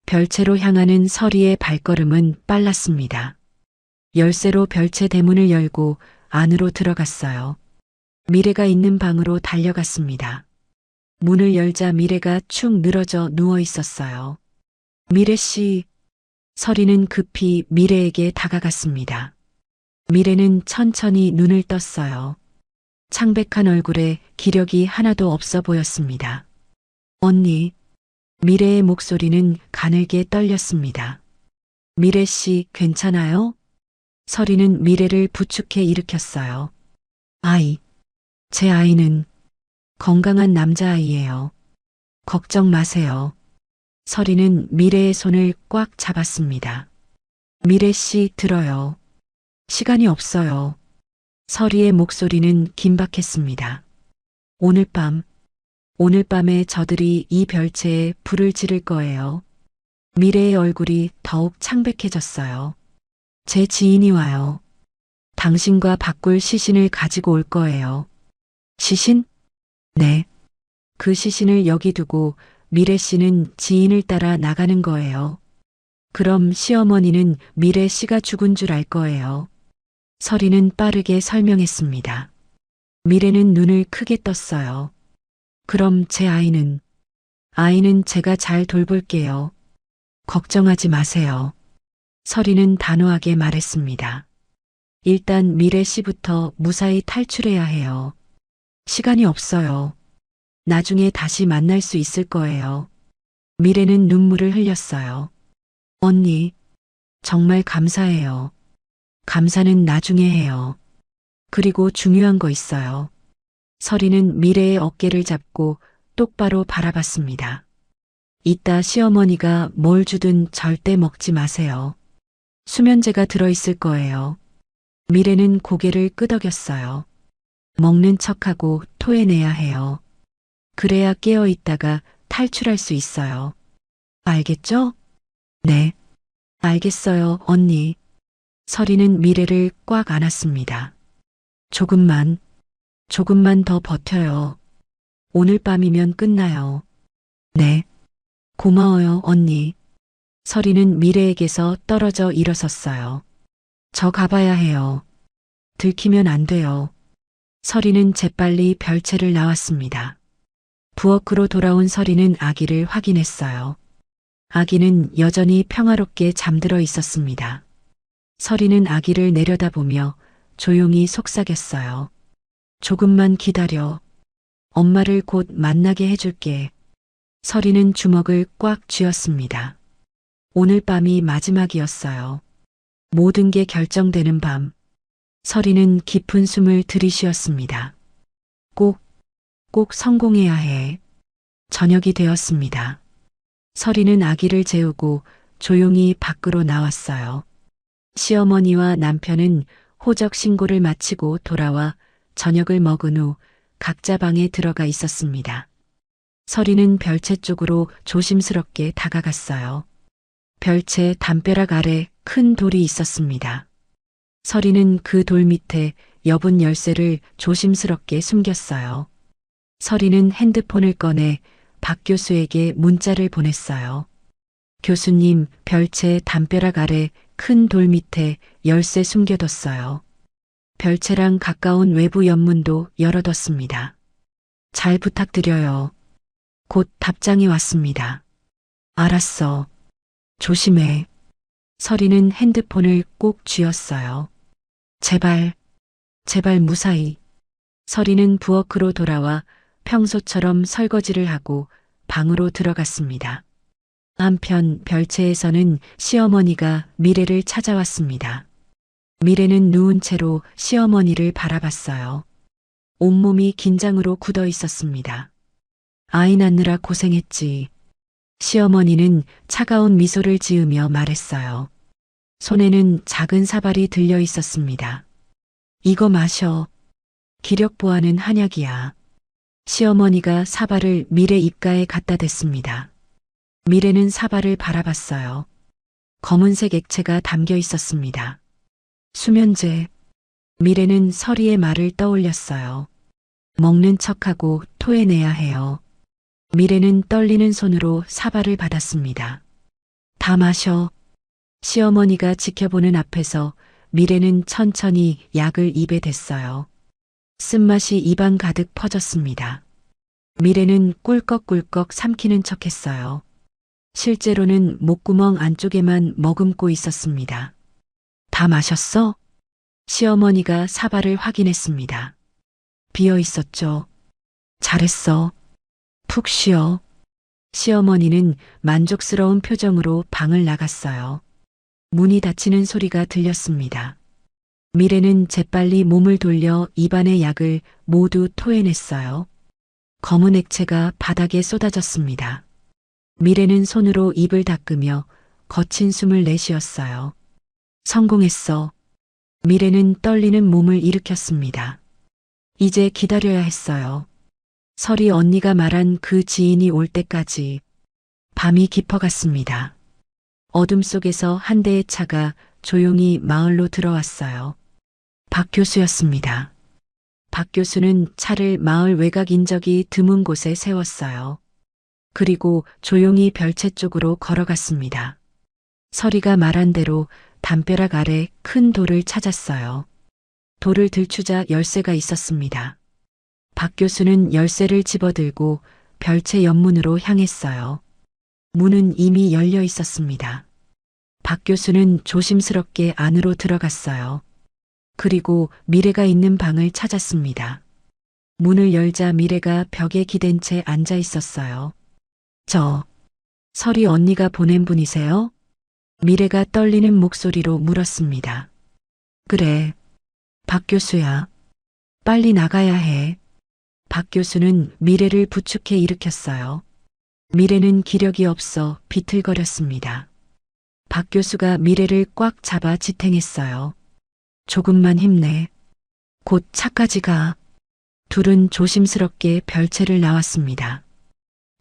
별채로 향하는 서리의 발걸음은 빨랐습니다. 열쇠로 별채 대문을 열고 안으로 들어갔어요. 미래가 있는 방으로 달려갔습니다. 문을 열자 미래가 축 늘어져 누워 있었어요. 미래 씨. 서리는 급히 미래에게 다가갔습니다. 미래는 천천히 눈을 떴어요. 창백한 얼굴에 기력이 하나도 없어 보였습니다. 언니. 미래의 목소리는 가늘게 떨렸습니다. 미래 씨, 괜찮아요? 서리는 미래를 부축해 일으켰어요. 아이. 제 아이는 건강한 남자아이예요. 걱정 마세요. 서리는 미래의 손을 꽉 잡았습니다. 미래 씨, 들어요. 시간이 없어요. 서리의 목소리는 긴박했습니다. 오늘 밤에 저들이 이 별채에 불을 지를 거예요. 미래의 얼굴이 더욱 창백해졌어요. 제 지인이 와요. 당신과 바꿀 시신을 가지고 올 거예요. 시신? 네. 그 시신을 여기 두고 미래 씨는 지인을 따라 나가는 거예요. 그럼 시어머니는 미래 씨가 죽은 줄 알 거예요. 서리는 빠르게 설명했습니다. 미래는 눈을 크게 떴어요. 그럼 제 아이는 제가 잘 돌볼게요. 걱정하지 마세요. 서리는 단호하게 말했습니다. 일단 미래 씨부터 무사히 탈출해야 해요. 시간이 없어요. 나중에 다시 만날 수 있을 거예요. 미래는 눈물을 흘렸어요. 언니, 정말 감사해요. 감사는 나중에 해요. 그리고 중요한 거 있어요. 서리는 미래의 어깨를 잡고 똑바로 바라봤습니다. 이따 시어머니가 뭘 주든 절대 먹지 마세요. 수면제가 들어있을 거예요. 미래는 고개를 끄덕였어요. 먹는 척하고 토해내야 해요. 그래야 깨어 있다가 탈출할 수 있어요. 알겠죠? 네. 알겠어요, 언니. 서리는 미래를 꽉 안았습니다. 조금만 더 버텨요. 오늘 밤이면 끝나요. 네. 고마워요, 언니. 서리는 미래에게서 떨어져 일어섰어요. 저 가봐야 해요. 들키면 안 돼요. 서리는 재빨리 별채를 나왔습니다. 부엌으로 돌아온 서리는 아기를 확인했어요. 아기는 여전히 평화롭게 잠들어 있었습니다. 서리는 아기를 내려다보며 조용히 속삭였어요. 조금만 기다려. 엄마를 곧 만나게 해줄게. 서리는 주먹을 꽉 쥐었습니다. 오늘 밤이 마지막이었어요. 모든 게 결정되는 밤. 서리는 깊은 숨을 들이쉬었습니다. 꼭 성공해야 해. 저녁이 되었습니다. 서리는 아기를 재우고 조용히 밖으로 나왔어요. 시어머니와 남편은 호적 신고를 마치고 돌아와 저녁을 먹은 후 각자 방에 들어가 있었습니다. 서리는 별채 쪽으로 조심스럽게 다가갔어요. 별채 담벼락 아래 큰 돌이 있었습니다. 서리는 그 돌 밑에 여분 열쇠를 조심스럽게 숨겼어요. 서리는 핸드폰을 꺼내 박 교수에게 문자를 보냈어요. 교수님, 별채 담벼락 아래 큰 돌 밑에 열쇠 숨겨뒀어요. 별채랑 가까운 외부 연문도 열어뒀습니다. 잘 부탁드려요. 곧 답장이 왔습니다. 알았어. 조심해. 서리는 핸드폰을 꼭 쥐었어요. 제발 무사히. 서리는 부엌으로 돌아와 평소처럼 설거지를 하고 방으로 들어갔습니다. 한편 별채에서는 시어머니가 미래를 찾아왔습니다. 미래는 누운 채로 시어머니를 바라봤어요. 온몸이 긴장으로 굳어 있었습니다. 아이 낳느라 고생했지. 시어머니는 차가운 미소를 지으며 말했어요. 손에는 작은 사발이 들려 있었습니다. 이거 마셔. 기력 보하는 한약이야. 시어머니가 사발을 미래 입가에 갖다 댔습니다. 미래는 사발을 바라봤어요. 검은색 액체가 담겨 있었습니다. 수면제. 미래는 서리의 말을 떠올렸어요. 먹는 척하고 토해내야 해요. 미래는 떨리는 손으로 사발을 받았습니다. 다 마셔. 시어머니가 지켜보는 앞에서 미래는 천천히 약을 입에 댔어요. 쓴맛이 입안 가득 퍼졌습니다. 미래는 꿀꺽꿀꺽 삼키는 척했어요. 실제로는 목구멍 안쪽에만 머금고 있었습니다. 다 마셨어? 시어머니가 사발을 확인했습니다. 비어 있었죠. 잘했어. 푹 쉬어. 시어머니는 만족스러운 표정으로 방을 나갔어요. 문이 닫히는 소리가 들렸습니다. 미래는 재빨리 몸을 돌려 입안의 약을 모두 토해냈어요. 검은 액체가 바닥에 쏟아졌습니다. 미래는 손으로 입을 닦으며 거친 숨을 내쉬었어요. 성공했어. 미래는 떨리는 몸을 일으켰습니다. 이제 기다려야 했어요. 설이 언니가 말한 그 지인이 올 때까지. 밤이 깊어갔습니다. 어둠 속에서 한 대의 차가 조용히 마을로 들어왔어요. 박 교수였습니다. 박 교수는 차를 마을 외곽 인적이 드문 곳에 세웠어요. 그리고 조용히 별채 쪽으로 걸어갔습니다. 서리가 말한 대로 담벼락 아래 큰 돌을 찾았어요. 돌을 들추자 열쇠가 있었습니다. 박 교수는 열쇠를 집어들고 별채 옆문으로 향했어요. 문은 이미 열려 있었습니다. 박 교수는 조심스럽게 안으로 들어갔어요. 그리고 미래가 있는 방을 찾았습니다. 문을 열자 미래가 벽에 기댄 채 앉아 있었어요. 설이 언니가 보낸 분이세요? 미래가 떨리는 목소리로 물었습니다. 그래. 박 교수야. 빨리 나가야 해. 박 교수는 미래를 부축해 일으켰어요. 미래는 기력이 없어 비틀거렸습니다. 박 교수가 미래를 꽉 잡아 지탱했어요. 조금만 힘내. 곧 차까지 가. 둘은 조심스럽게 별채를 나왔습니다.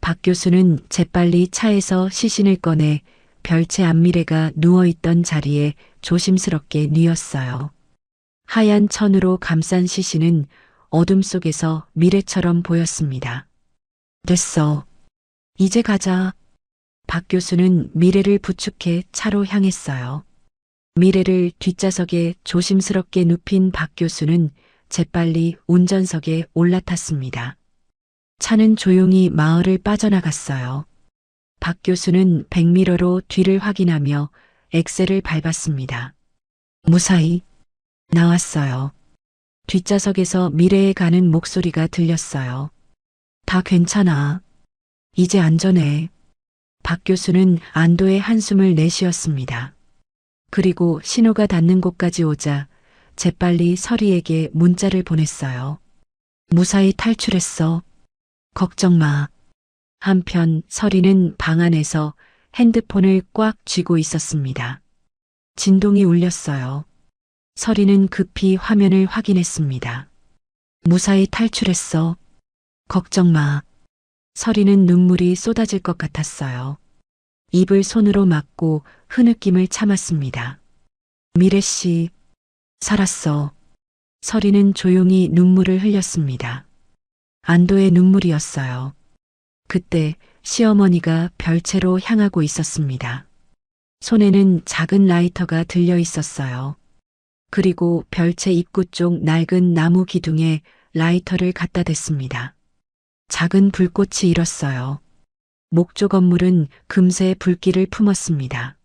박 교수는 재빨리 차에서 시신을 꺼내 별채 앞미래가 누워있던 자리에 조심스럽게 뉘었어요. 하얀 천으로 감싼 시신은 어둠 속에서 미래처럼 보였습니다. 됐어. 이제 가자. 박 교수는 미래를 부축해 차로 향했어요. 미래를 뒷좌석에 조심스럽게 눕힌 박 교수는 재빨리 운전석에 올라탔습니다. 차는 조용히 마을을 빠져나갔어요. 박 교수는 백미러로 뒤를 확인하며 엑셀을 밟았습니다. 무사히 나왔어요. 뒷좌석에서 미래에 가는 목소리가 들렸어요. 다 괜찮아. 이제 안전해. 박 교수는 안도의 한숨을 내쉬었습니다. 그리고 신호가 닿는 곳까지 오자 재빨리 서리에게 문자를 보냈어요. 무사히 탈출했어. 걱정 마. 한편 서리는 방 안에서 핸드폰을 꽉 쥐고 있었습니다. 진동이 울렸어요. 서리는 급히 화면을 확인했습니다. 무사히 탈출했어. 걱정 마. 서리는 눈물이 쏟아질 것 같았어요. 입을 손으로 막고 흐느낌을 참았습니다. 미래 씨, 살았어. 서리는 조용히 눈물을 흘렸습니다. 안도의 눈물이었어요. 그때 시어머니가 별채로 향하고 있었습니다. 손에는 작은 라이터가 들려 있었어요. 그리고 별채 입구 쪽 낡은 나무 기둥에 라이터를 갖다 댔습니다. 작은 불꽃이 일었어요. 목조 건물은 금세 불길을 품었습니다.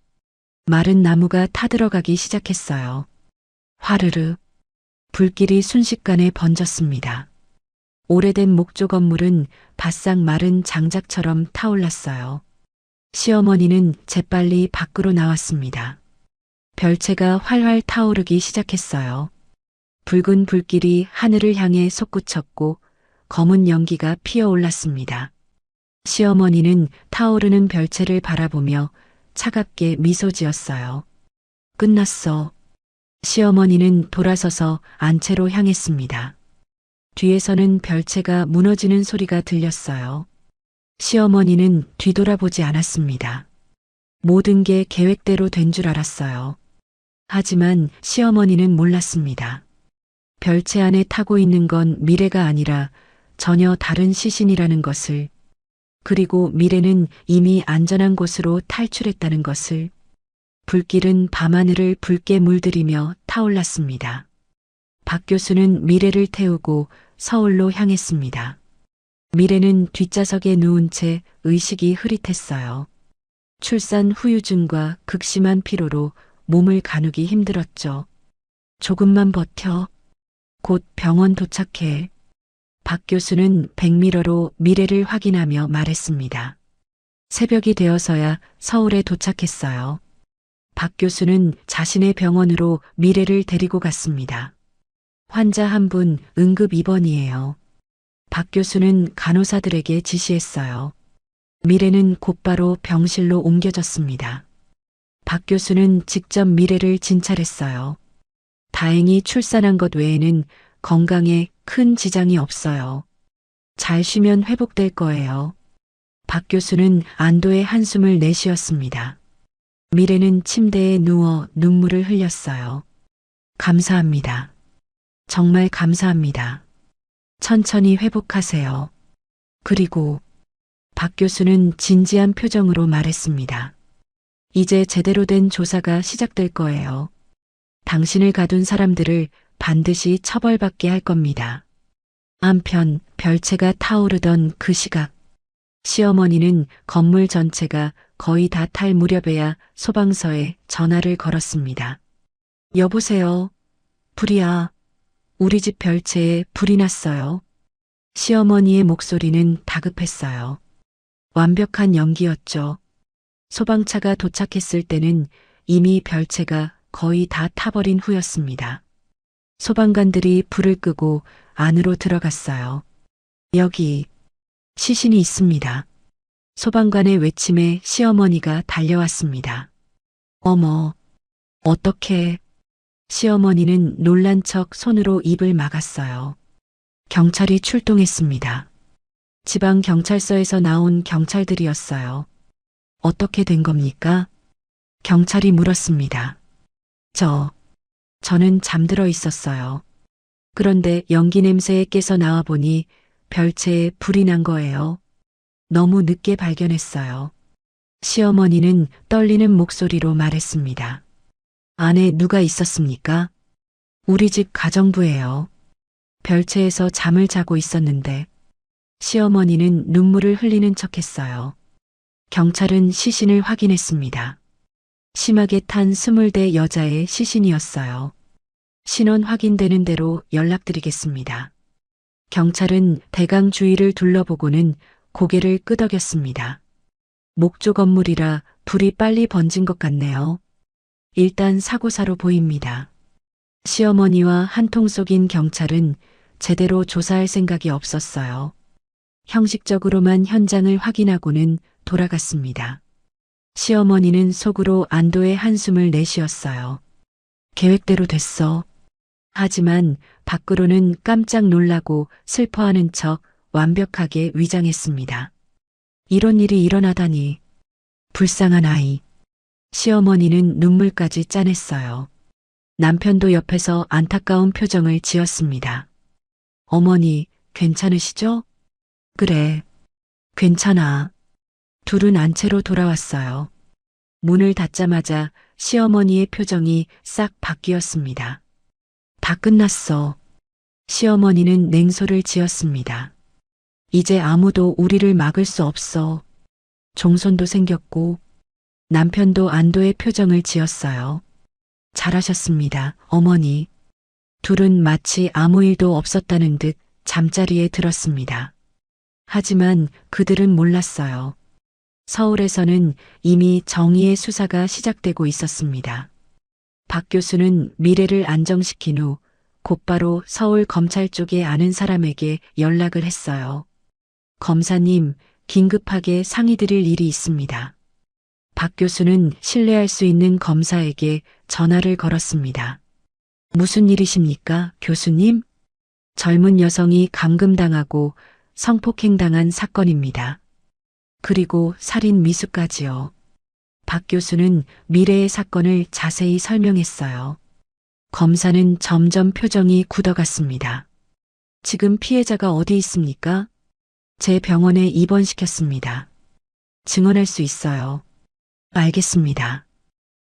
마른 나무가 타들어가기 시작했어요. 화르르. 불길이 순식간에 번졌습니다. 오래된 목조 건물은 바싹 마른 장작처럼 타올랐어요. 시어머니는 재빨리 밖으로 나왔습니다. 별채가 활활 타오르기 시작했어요. 붉은 불길이 하늘을 향해 솟구쳤고 검은 연기가 피어올랐습니다. 시어머니는 타오르는 별채를 바라보며 차갑게 미소 지었어요. 끝났어. 시어머니는 돌아서서 안채로 향했습니다. 뒤에서는 별채가 무너지는 소리가 들렸어요. 시어머니는 뒤돌아보지 않았습니다. 모든 게 계획대로 된 줄 알았어요. 하지만 시어머니는 몰랐습니다. 별채 안에 타고 있는 건 미래가 아니라 전혀 다른 시신이라는 것을, 그리고 미래는 이미 안전한 곳으로 탈출했다는 것을. 불길은 밤하늘을 붉게 물들이며 타올랐습니다. 박 교수는 미래를 태우고 서울로 향했습니다. 미래는 뒷좌석에 누운 채 의식이 흐릿했어요. 출산 후유증과 극심한 피로로 몸을 가누기 힘들었죠. 조금만 버텨. 곧 병원 도착해. 박 교수는 백미러로 미래를 확인하며 말했습니다. 새벽이 되어서야 서울에 도착했어요. 박 교수는 자신의 병원으로 미래를 데리고 갔습니다. 환자 한 분 응급 입원이에요. 박 교수는 간호사들에게 지시했어요. 미래는 곧바로 병실로 옮겨졌습니다. 박 교수는 직접 미래를 진찰했어요. 다행히 출산한 것 외에는 건강에 큰 지장이 없어요. 잘 쉬면 회복될 거예요. 박 교수는 안도의 한숨을 내쉬었습니다. 미래는 침대에 누워 눈물을 흘렸어요. 감사합니다. 정말 감사합니다. 천천히 회복하세요. 그리고 박 교수는 진지한 표정으로 말했습니다. 이제 제대로 된 조사가 시작될 거예요. 당신을 가둔 사람들을 반드시 처벌받게 할 겁니다. 한편 별채가 타오르던 그 시각, 시어머니는 건물 전체가 거의 다 탈 무렵에야 소방서에 전화를 걸었습니다. 여보세요. 불이야. 우리 집 별채에 불이 났어요. 시어머니의 목소리는 다급했어요. 완벽한 연기였죠. 소방차가 도착했을 때는 이미 별채가 거의 다 타버린 후였습니다. 소방관들이 불을 끄고 안으로 들어갔어요. 여기 시신이 있습니다. 소방관의 외침에 시어머니가 달려왔습니다. 어머, 어떡해. 시어머니는 놀란 척 손으로 입을 막았어요. 경찰이 출동했습니다. 지방경찰서에서 나온 경찰들이었어요. 어떻게 된 겁니까? 경찰이 물었습니다. 저는 잠들어 있었어요. 그런데 연기 냄새에 깨서 나와 보니 별채에 불이 난 거예요. 너무 늦게 발견했어요. 시어머니는 떨리는 목소리로 말했습니다. 안에 누가 있었습니까? 우리 집 가정부예요. 별채에서 잠을 자고 있었는데. 시어머니는 눈물을 흘리는 척했어요. 경찰은 시신을 확인했습니다. 심하게 탄 20대 여자의 시신이었어요. 신원 확인되는 대로 연락드리겠습니다. 경찰은 대강 주위를 둘러보고는 고개를 끄덕였습니다. 목조 건물이라 불이 빨리 번진 것 같네요. 일단 사고사로 보입니다. 시어머니와 한통 속인 경찰은 제대로 조사할 생각이 없었어요. 형식적으로만 현장을 확인하고는 돌아갔습니다. 시어머니는 속으로 안도의 한숨을 내쉬었어요. 계획대로 됐어. 하지만 밖으로는 깜짝 놀라고 슬퍼하는 척 완벽하게 위장했습니다. 이런 일이 일어나다니. 불쌍한 아이. 시어머니는 눈물까지 짜냈어요. 남편도 옆에서 안타까운 표정을 지었습니다. 어머니, 괜찮으시죠? 그래, 괜찮아. 둘은 안채로 돌아왔어요. 문을 닫자마자 시어머니의 표정이 싹 바뀌었습니다. 다 끝났어. 시어머니는 냉소를 지었습니다. 이제 아무도 우리를 막을 수 없어. 종손도 생겼고 남편도 안도의 표정을 지었어요. 잘하셨습니다, 어머니. 둘은 마치 아무 일도 없었다는 듯 잠자리에 들었습니다. 하지만 그들은 몰랐어요. 서울에서는 이미 정의의 수사가 시작되고 있었습니다. 박 교수는 미래를 안정시킨 후 곧바로 서울 검찰 쪽에 아는 사람에게 연락을 했어요. 검사님, 긴급하게 상의드릴 일이 있습니다. 박 교수는 신뢰할 수 있는 검사에게 전화를 걸었습니다. 무슨 일이십니까, 교수님? 젊은 여성이 감금당하고 성폭행당한 사건입니다. 그리고 살인 미수까지요. 박 교수는 미래의 사건을 자세히 설명했어요. 검사는 점점 표정이 굳어갔습니다. 지금 피해자가 어디 있습니까? 제 병원에 입원시켰습니다. 증언할 수 있어요. 알겠습니다.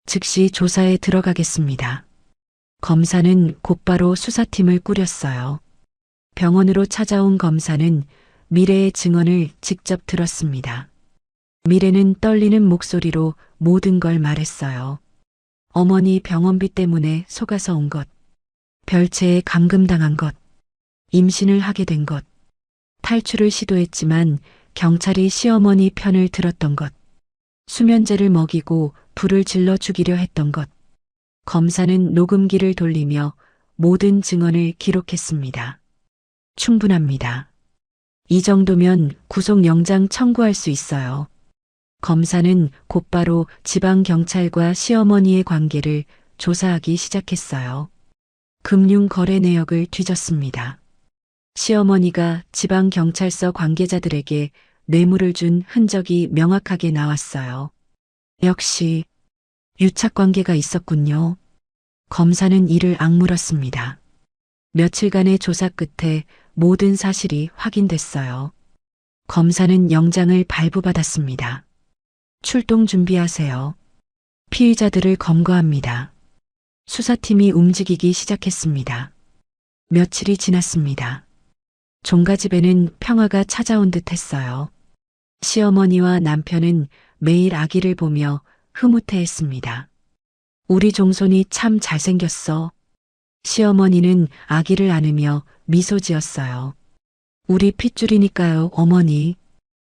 즉시 조사에 들어가겠습니다. 검사는 곧바로 수사팀을 꾸렸어요. 병원으로 찾아온 검사는 미래의 증언을 직접 들었습니다. 미래는 떨리는 목소리로 모든 걸 말했어요. 어머니 병원비 때문에 속아서 온 것, 별채에 감금당한 것, 임신을 하게 된 것, 탈출을 시도했지만 경찰이 시어머니 편을 들었던 것, 수면제를 먹이고 불을 질러 죽이려 했던 것. 검사는 녹음기를 돌리며 모든 증언을 기록했습니다. 충분합니다. 이 정도면 구속영장 청구할 수 있어요. 검사는 곧바로 지방경찰과 시어머니의 관계를 조사하기 시작했어요. 금융거래 내역을 뒤졌습니다. 시어머니가 지방경찰서 관계자들에게 뇌물을 준 흔적이 명확하게 나왔어요. 역시 유착관계가 있었군요. 검사는 이를 악물었습니다. 며칠간의 조사 끝에 모든 사실이 확인됐어요. 검사는 영장을 발부받았습니다. 출동 준비하세요. 피의자들을 검거합니다. 수사팀이 움직이기 시작했습니다. 며칠이 지났습니다. 종가집에는 평화가 찾아온 듯 했어요. 시어머니와 남편은 매일 아기를 보며 흐뭇해했습니다. 우리 종손이 참 잘생겼어. 시어머니는 아기를 안으며 미소 지었어요. 우리 핏줄이니까요, 어머니.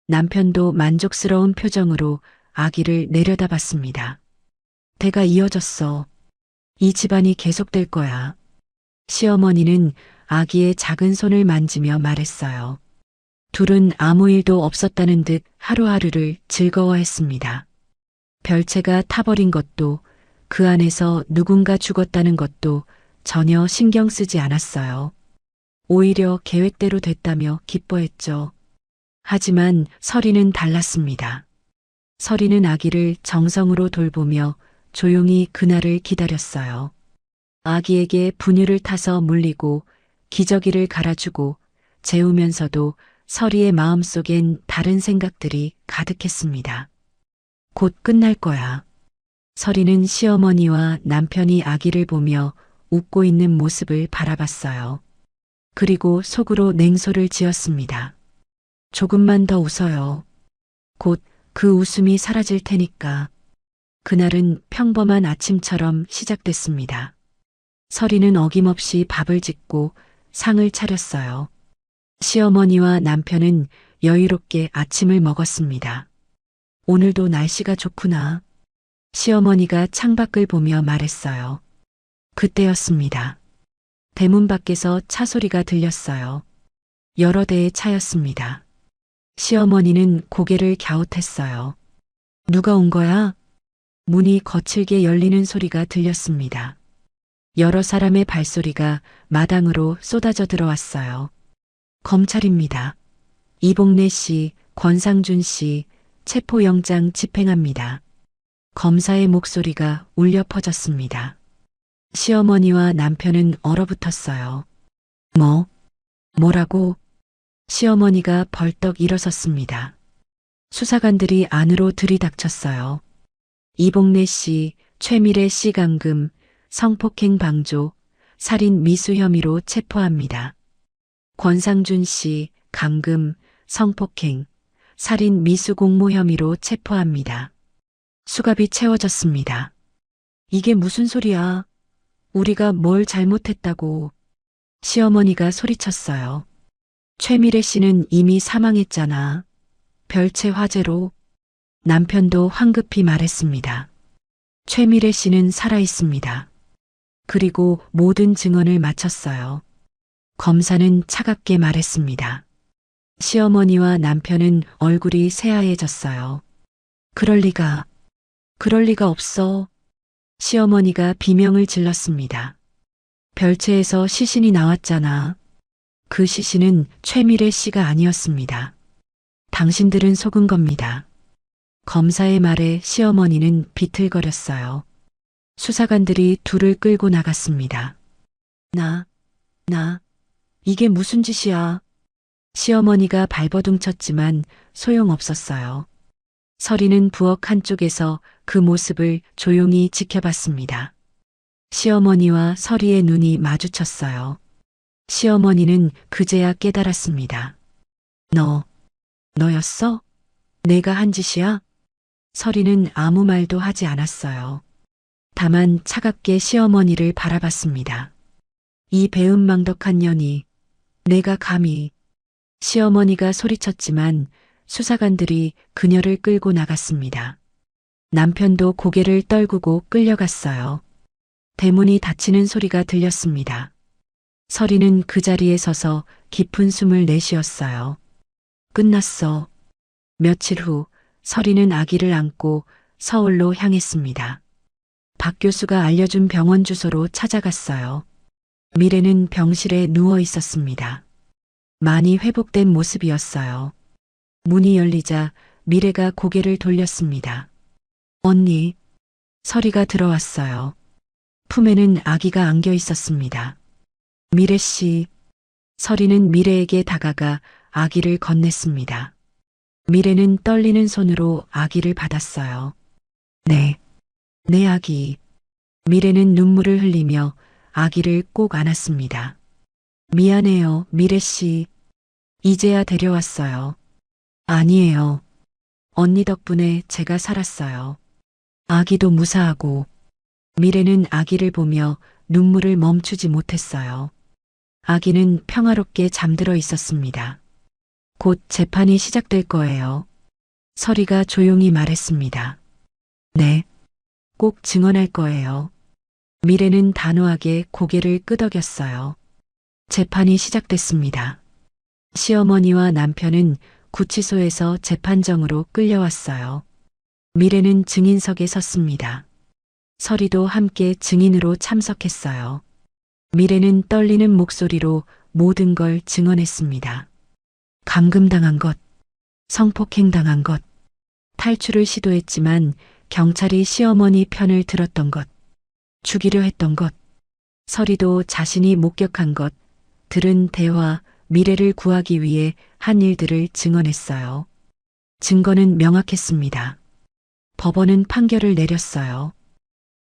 남편도 만족스러운 표정으로 아기를 내려다봤습니다. 대가 이어졌어. 이 집안이 계속될 거야. 시어머니는 아기의 작은 손을 만지며 말했어요. 둘은 아무 일도 없었다는 듯 하루하루를 즐거워했습니다. 별채가 타버린 것도 그 안에서 누군가 죽었다는 것도 전혀 신경 쓰지 않았어요. 오히려 계획대로 됐다며 기뻐했죠. 하지만 설이는 달랐습니다. 설이는 아기를 정성으로 돌보며 조용히 그날을 기다렸어요. 아기에게 분유를 타서 물리고 기저귀를 갈아주고 재우면서도 설이의 마음속엔 다른 생각들이 가득했습니다. 곧 끝날 거야. 설이는 시어머니와 남편이 아기를 보며 웃고 있는 모습을 바라봤어요. 그리고 속으로 냉소를 지었습니다. 조금만 더 웃어요. 곧 그 웃음이 사라질 테니까. 그날은 평범한 아침처럼 시작됐습니다. 서리는 어김없이 밥을 짓고 상을 차렸어요. 시어머니와 남편은 여유롭게 아침을 먹었습니다. 오늘도 날씨가 좋구나. 시어머니가 창밖을 보며 말했어요. 그때였습니다. 대문 밖에서 차 소리가 들렸어요. 여러 대의 차였습니다. 시어머니는 고개를 갸웃했어요. 누가 온 거야? 문이 거칠게 열리는 소리가 들렸습니다. 여러 사람의 발소리가 마당으로 쏟아져 들어왔어요. 검찰입니다. 이봉래 씨, 권상준 씨, 체포영장 집행합니다. 검사의 목소리가 울려 퍼졌습니다. 시어머니와 남편은 얼어붙었어요. 뭐라고? 시어머니가 벌떡 일어섰습니다. 수사관들이 안으로 들이닥쳤어요. 이봉래 씨, 최미래 씨 감금, 성폭행 방조, 살인 미수 혐의로 체포합니다. 권상준 씨, 감금, 성폭행, 살인 미수 공모 혐의로 체포합니다. 수갑이 채워졌습니다. 이게 무슨 소리야? 우리가 뭘 잘못했다고. 시어머니가 소리쳤어요. 최미래 씨는 이미 사망했잖아. 별채 화재로. 남편도 황급히 말했습니다. 최미래 씨는 살아 있습니다. 그리고 모든 증언을 마쳤어요. 검사는 차갑게 말했습니다. 시어머니와 남편은 얼굴이 새하얘졌어요. 그럴 리가 없어. 시어머니가 비명을 질렀습니다. 별채에서 시신이 나왔잖아. 그 시신은 최미래 씨가 아니었습니다. 당신들은 속은 겁니다. 검사의 말에 시어머니는 비틀거렸어요. 수사관들이 둘을 끌고 나갔습니다. 이게 무슨 짓이야? 시어머니가 발버둥 쳤지만 소용없었어요. 서리는 부엌 한쪽에서 그 모습을 조용히 지켜봤습니다. 시어머니와 서리의 눈이 마주쳤어요. 시어머니는 그제야 깨달았습니다. 너였어? 내가 한 짓이야? 서리는 아무 말도 하지 않았어요. 다만 차갑게 시어머니를 바라봤습니다. 이 배은망덕한 년이, 내가 감히. 시어머니가 소리쳤지만 수사관들이 그녀를 끌고 나갔습니다. 남편도 고개를 떨구고 끌려갔어요. 대문이 닫히는 소리가 들렸습니다. 서리는 그 자리에 서서 깊은 숨을 내쉬었어요. 끝났어. 며칠 후 서리는 아기를 안고 서울로 향했습니다. 박 교수가 알려준 병원 주소로 찾아갔어요. 미래는 병실에 누워 있었습니다. 많이 회복된 모습이었어요. 문이 열리자 미래가 고개를 돌렸습니다. 언니, 서리가 들어왔어요. 품에는 아기가 안겨 있었습니다. 미래 씨, 서리는 미래에게 다가가 아기를 건넸습니다. 미래는 떨리는 손으로 아기를 받았어요. 내 아기. 미래는 눈물을 흘리며 아기를 꼭 안았습니다. 미안해요, 미래 씨. 이제야 데려왔어요. 아니에요. 언니 덕분에 제가 살았어요. 아기도 무사하고. 미래는 아기를 보며 눈물을 멈추지 못했어요. 아기는 평화롭게 잠들어 있었습니다. 곧 재판이 시작될 거예요. 서리가 조용히 말했습니다. 네, 꼭 증언할 거예요. 미래는 단호하게 고개를 끄덕였어요. 재판이 시작됐습니다. 시어머니와 남편은 구치소에서 재판정으로 끌려왔어요. 미래는 증인석에 섰습니다. 서리도 함께 증인으로 참석했어요. 미래는 떨리는 목소리로 모든 걸 증언했습니다. 감금당한 것, 성폭행당한 것, 탈출을 시도했지만 경찰이 시어머니 편을 들었던 것, 죽이려 했던 것, 서리도 자신이 목격한 것, 들은 대화, 미래를 구하기 위해 한 일들을 증언했어요. 증거는 명확했습니다. 법원은 판결을 내렸어요.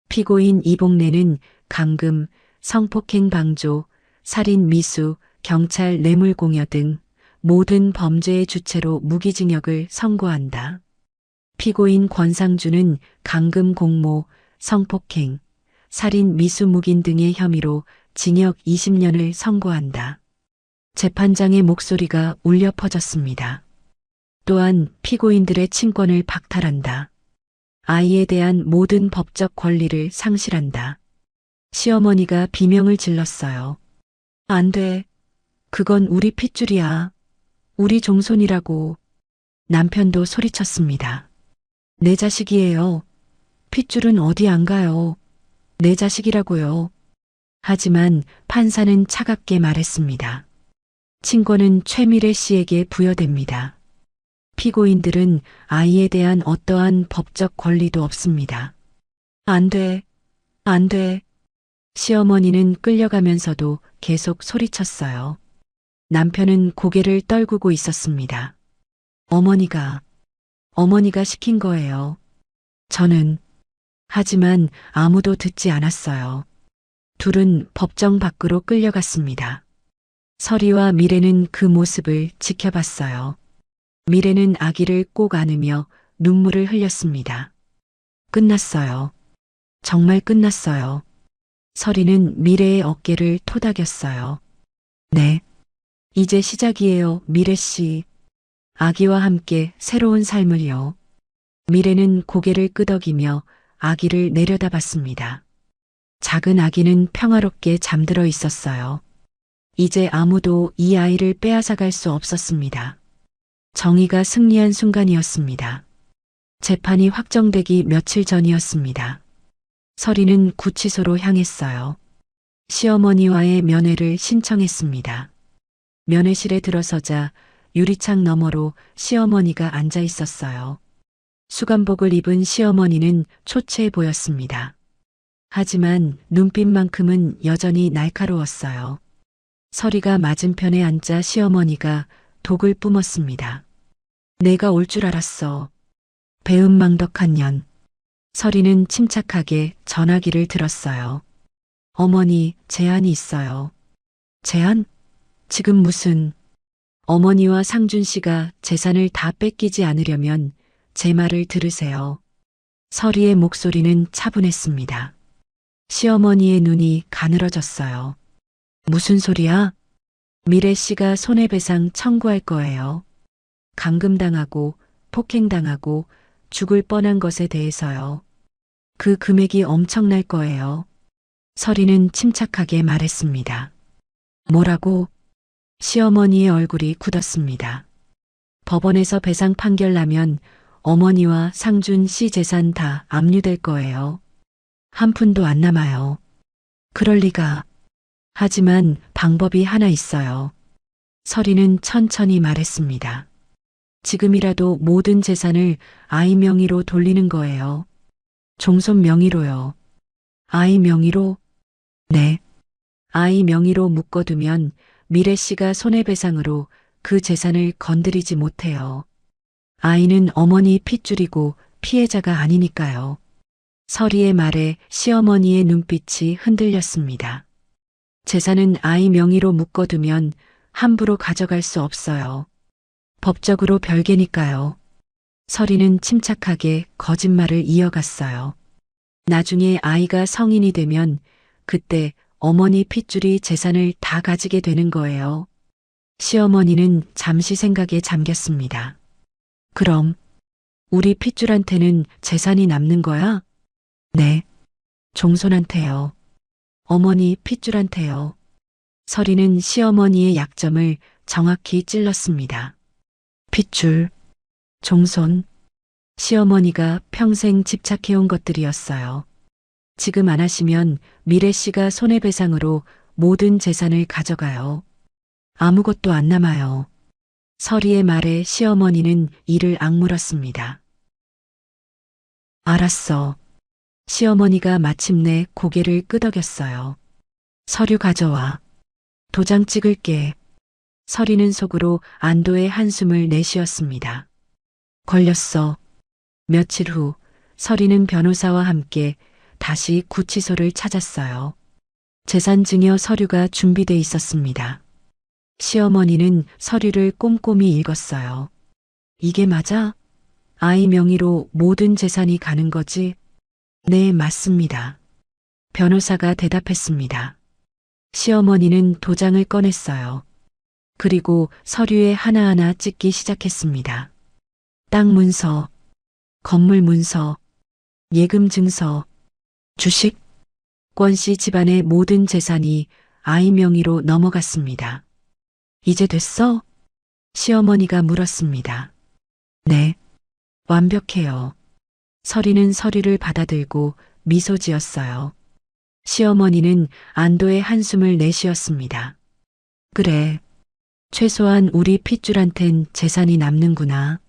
피고인 이봉래는 감금, 성폭행 방조, 살인 미수, 경찰 뇌물 공여 등 모든 범죄의 주체로 무기징역을 선고한다. 피고인 권상준은 감금 공모, 성폭행, 살인, 미수묵인 등의 혐의로 징역 20년을 선고한다. 재판장의 목소리가 울려 퍼졌습니다. 또한 피고인들의 친권을 박탈한다. 아이에 대한 모든 법적 권리를 상실한다. 시어머니가 비명을 질렀어요. 안 돼. 그건 우리 핏줄이야. 우리 종손이라고. 남편도 소리쳤습니다. 내 자식이에요. 핏줄은 어디 안 가요. 내 자식이라고요. 하지만 판사는 차갑게 말했습니다. 친권은 최미래 씨에게 부여됩니다. 피고인들은 아이에 대한 어떠한 법적 권리도 없습니다. 안 돼. 안 돼. 시어머니는 끌려가면서도 계속 소리쳤어요. 남편은 고개를 떨구고 있었습니다. 어머니가 시킨 거예요. 저는. 하지만 아무도 듣지 않았어요. 둘은 법정 밖으로 끌려갔습니다. 설이와 미래는 그 모습을 지켜봤어요. 미래는 아기를 꼭 안으며 눈물을 흘렸습니다. 끝났어요. 정말 끝났어요. 설이는 미래의 어깨를 토닥였어요. 네. 이제 시작이에요, 미래 씨. 아기와 함께 새로운 삶을요. 미래는 고개를 끄덕이며 아기를 내려다봤습니다. 작은 아기는 평화롭게 잠들어 있었어요. 이제 아무도 이 아이를 빼앗아갈 수 없었습니다. 정의가 승리한 순간이었습니다. 재판이 확정되기 며칠 전이었습니다. 설이는 구치소로 향했어요. 시어머니와의 면회를 신청했습니다. 면회실에 들어서자 유리창 너머로 시어머니가 앉아 있었어요. 수감복을 입은 시어머니는 초췌해 보였습니다. 하지만 눈빛만큼은 여전히 날카로웠어요. 설이가 맞은편에 앉자 시어머니가 독을 뿜었습니다. 내가 올 줄 알았어. 배은망덕한 년. 설이는 침착하게 전화기를 들었어요. 어머니, 제안이 있어요. 제안? 지금 무슨? 어머니와 상준 씨가 재산을 다 뺏기지 않으려면 제 말을 들으세요. 설이의 목소리는 차분했습니다. 시어머니의 눈이 가늘어졌어요. 무슨 소리야? 미래 씨가 손해배상 청구할 거예요. 감금당하고 폭행당하고 죽을 뻔한 것에 대해서요. 그 금액이 엄청날 거예요. 설이는 침착하게 말했습니다. 뭐라고? 시어머니의 얼굴이 굳었습니다. 법원에서 배상 판결 나면 어머니와 상준 씨 재산 다 압류될 거예요. 한 푼도 안 남아요. 그럴 리가. 하지만 방법이 하나 있어요. 설이는 천천히 말했습니다. 지금이라도 모든 재산을 아이 명의로 돌리는 거예요. 종손 명의로요. 아이 명의로? 네. 아이 명의로 묶어두면 미래 씨가 손해배상으로 그 재산을 건드리지 못해요. 아이는 어머니 핏줄이고 피해자가 아니니까요. 설이의 말에 시어머니의 눈빛이 흔들렸습니다. 재산은 아이 명의로 묶어두면 함부로 가져갈 수 없어요. 법적으로 별개니까요. 설이는 침착하게 거짓말을 이어갔어요. 나중에 아이가 성인이 되면 그때 어머니 핏줄이 재산을 다 가지게 되는 거예요. 시어머니는 잠시 생각에 잠겼습니다. 그럼 우리 핏줄한테는 재산이 남는 거야? 네. 종손한테요. 어머니 핏줄한테요. 설이는 시어머니의 약점을 정확히 찔렀습니다. 핏줄, 종손, 시어머니가 평생 집착해온 것들이었어요. 지금 안 하시면 미래 씨가 손해배상으로 모든 재산을 가져가요. 아무것도 안 남아요. 설이의 말에 시어머니는 이를 악물었습니다. 알았어. 시어머니가 마침내 고개를 끄덕였어요. 서류 가져와. 도장 찍을게. 설이는 속으로 안도의 한숨을 내쉬었습니다. 걸렸어. 며칠 후 설이는 변호사와 함께 다시 구치소를 찾았어요. 재산증여 서류가 준비돼 있었습니다. 시어머니는 서류를 꼼꼼히 읽었어요. 이게 맞아? 아이 명의로 모든 재산이 가는 거지? 네, 맞습니다. 변호사가 대답했습니다. 시어머니는 도장을 꺼냈어요. 그리고 서류에 하나하나 찍기 시작했습니다. 땅 문서, 건물 문서, 예금 증서, 주식, 권 씨 집안의 모든 재산이 아이 명의로 넘어갔습니다. 이제 됐어? 시어머니가 물었습니다. 네, 완벽해요. 서리는 서류를 받아들고 미소 지었어요. 시어머니는 안도의 한숨을 내쉬었습니다. 그래, 최소한 우리 핏줄한텐 재산이 남는구나.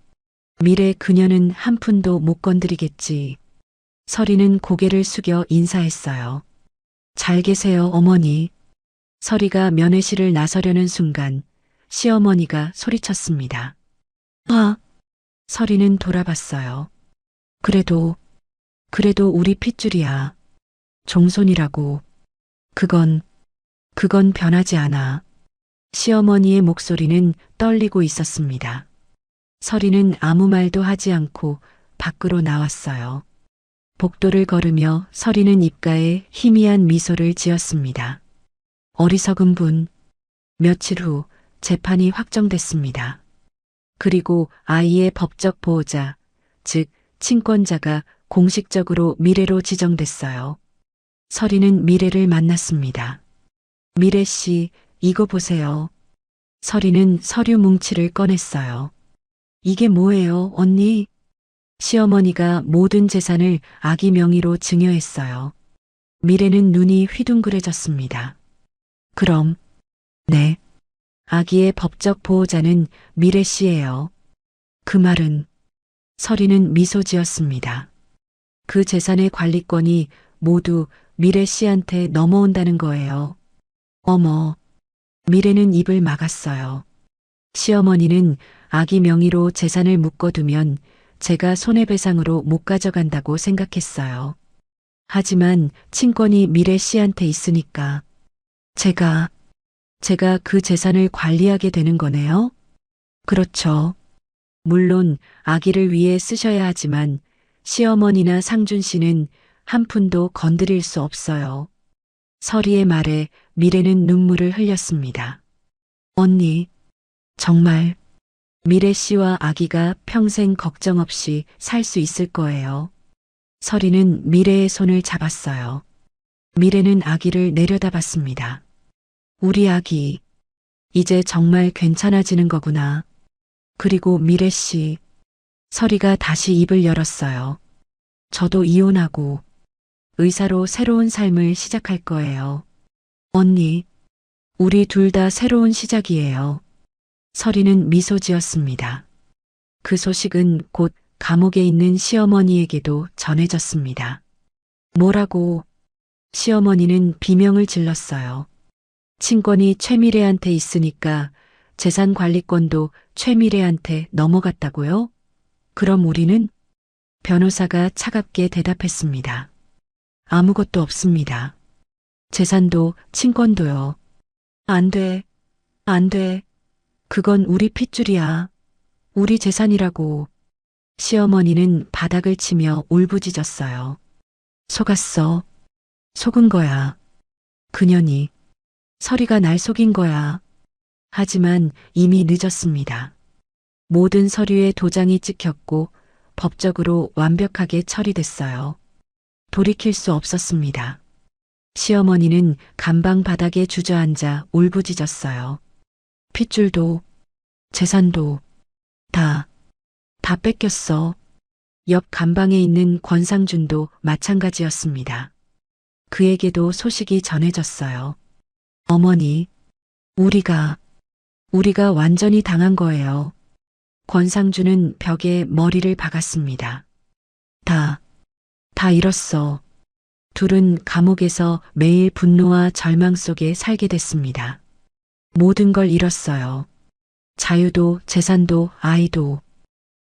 미래 그녀는 한 푼도 못 건드리겠지. 서리는 고개를 숙여 인사했어요. 잘 계세요, 어머니. 서리가 면회실을 나서려는 순간 시어머니가 소리쳤습니다. 아! 서리는 돌아봤어요. 그래도 우리 핏줄이야. 종손이라고. 그건 변하지 않아. 시어머니의 목소리는 떨리고 있었습니다. 서리는 아무 말도 하지 않고 밖으로 나왔어요. 복도를 걸으며 서리는 입가에 희미한 미소를 지었습니다. 어리석은 분. 며칠 후 재판이 확정됐습니다. 그리고 아이의 법적 보호자, 즉 친권자가 공식적으로 미래로 지정됐어요. 서리는 미래를 만났습니다. 미래 씨, 이거 보세요. 서리는 서류 뭉치를 꺼냈어요. 이게 뭐예요, 언니? 시어머니가 모든 재산을 아기 명의로 증여했어요. 미래는 눈이 휘둥그레졌습니다. 그럼, 네. 아기의 법적 보호자는 미래 씨예요. 그 말은 서리는 미소 지었습니다. 그 재산의 관리권이 모두 미래 씨한테 넘어온다는 거예요. 어머, 미래는 입을 막았어요. 시어머니는 아기 명의로 재산을 묶어두면 제가 손해배상으로 못 가져간다고 생각했어요. 하지만 친권이 미래 씨한테 있으니까 제가 그 재산을 관리하게 되는 거네요? 그렇죠. 물론 아기를 위해 쓰셔야 하지만 시어머니나 상준 씨는 한 푼도 건드릴 수 없어요. 서리의 말에 미래는 눈물을 흘렸습니다. 언니, 정말 미래 씨와 아기가 평생 걱정 없이 살 수 있을 거예요. 서리는 미래의 손을 잡았어요. 미래는 아기를 내려다봤습니다. 우리 아기, 이제 정말 괜찮아지는 거구나. 그리고 미래 씨, 서리가 다시 입을 열었어요. 저도 이혼하고 의사로 새로운 삶을 시작할 거예요. 언니, 우리 둘 다 새로운 시작이에요. 서리는 미소 지었습니다. 그 소식은 곧 감옥에 있는 시어머니에게도 전해졌습니다. 뭐라고? 시어머니는 비명을 질렀어요. 친권이 최미래한테 있으니까 재산 관리권도 최미래한테 넘어갔다고요? 그럼 우리는? 변호사가 차갑게 대답했습니다. 아무것도 없습니다. 재산도 친권도요. 안 돼. 안 돼. 그건 우리 핏줄이야. 우리 재산이라고. 시어머니는 바닥을 치며 울부짖었어요. 속았어. 속은 거야. 그년이. 서리가 날 속인 거야. 하지만 이미 늦었습니다. 모든 서류에 도장이 찍혔고 법적으로 완벽하게 처리됐어요. 돌이킬 수 없었습니다. 시어머니는 감방 바닥에 주저앉아 울부짖었어요. 핏줄도, 재산도, 다 뺏겼어. 옆 감방에 있는 권상준도 마찬가지였습니다. 그에게도 소식이 전해졌어요. 어머니, 우리가 완전히 당한 거예요. 권상준은 벽에 머리를 박았습니다. 다 잃었어. 둘은 감옥에서 매일 분노와 절망 속에 살게 됐습니다. 모든 걸 잃었어요. 자유도, 재산도, 아이도.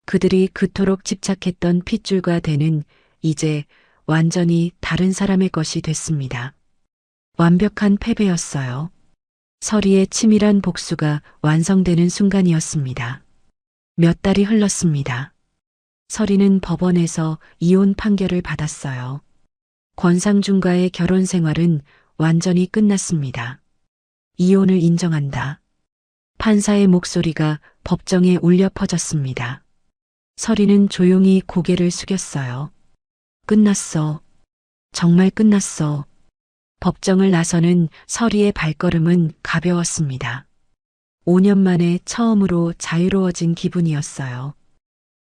그들이 그토록 집착했던 핏줄과 대는 이제 완전히 다른 사람의 것이 됐습니다. 완벽한 패배였어요. 서리의 치밀한 복수가 완성되는 순간이었습니다. 몇 달이 흘렀습니다. 서리는 법원에서 이혼 판결을 받았어요. 권상준과의 결혼 생활은 완전히 끝났습니다. 이혼을 인정한다. 판사의 목소리가 법정에 울려 퍼졌습니다. 서리는 조용히 고개를 숙였어요. 끝났어. 정말 끝났어. 법정을 나서는 서리의 발걸음은 가벼웠습니다. 5년 만에 처음으로 자유로워진 기분이었어요.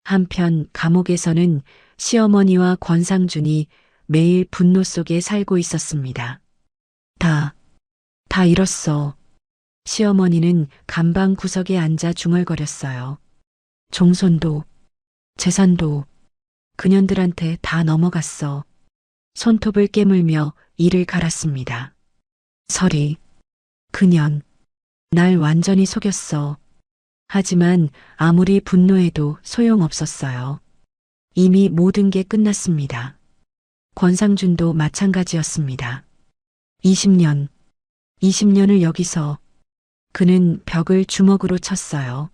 한편 감옥에서는 시어머니와 권상준이 매일 분노 속에 살고 있었습니다. 다 잃었어. 시어머니는 감방 구석에 앉아 중얼거렸어요. 종손도, 재산도 그년들한테 다 넘어갔어. 손톱을 깨물며 이를 갈았습니다. 서리, 그년, 날 완전히 속였어. 하지만 아무리 분노해도 소용없었어요. 이미 모든 게 끝났습니다. 권상준도 마찬가지였습니다. 20년을 여기서 그는 벽을 주먹으로 쳤어요.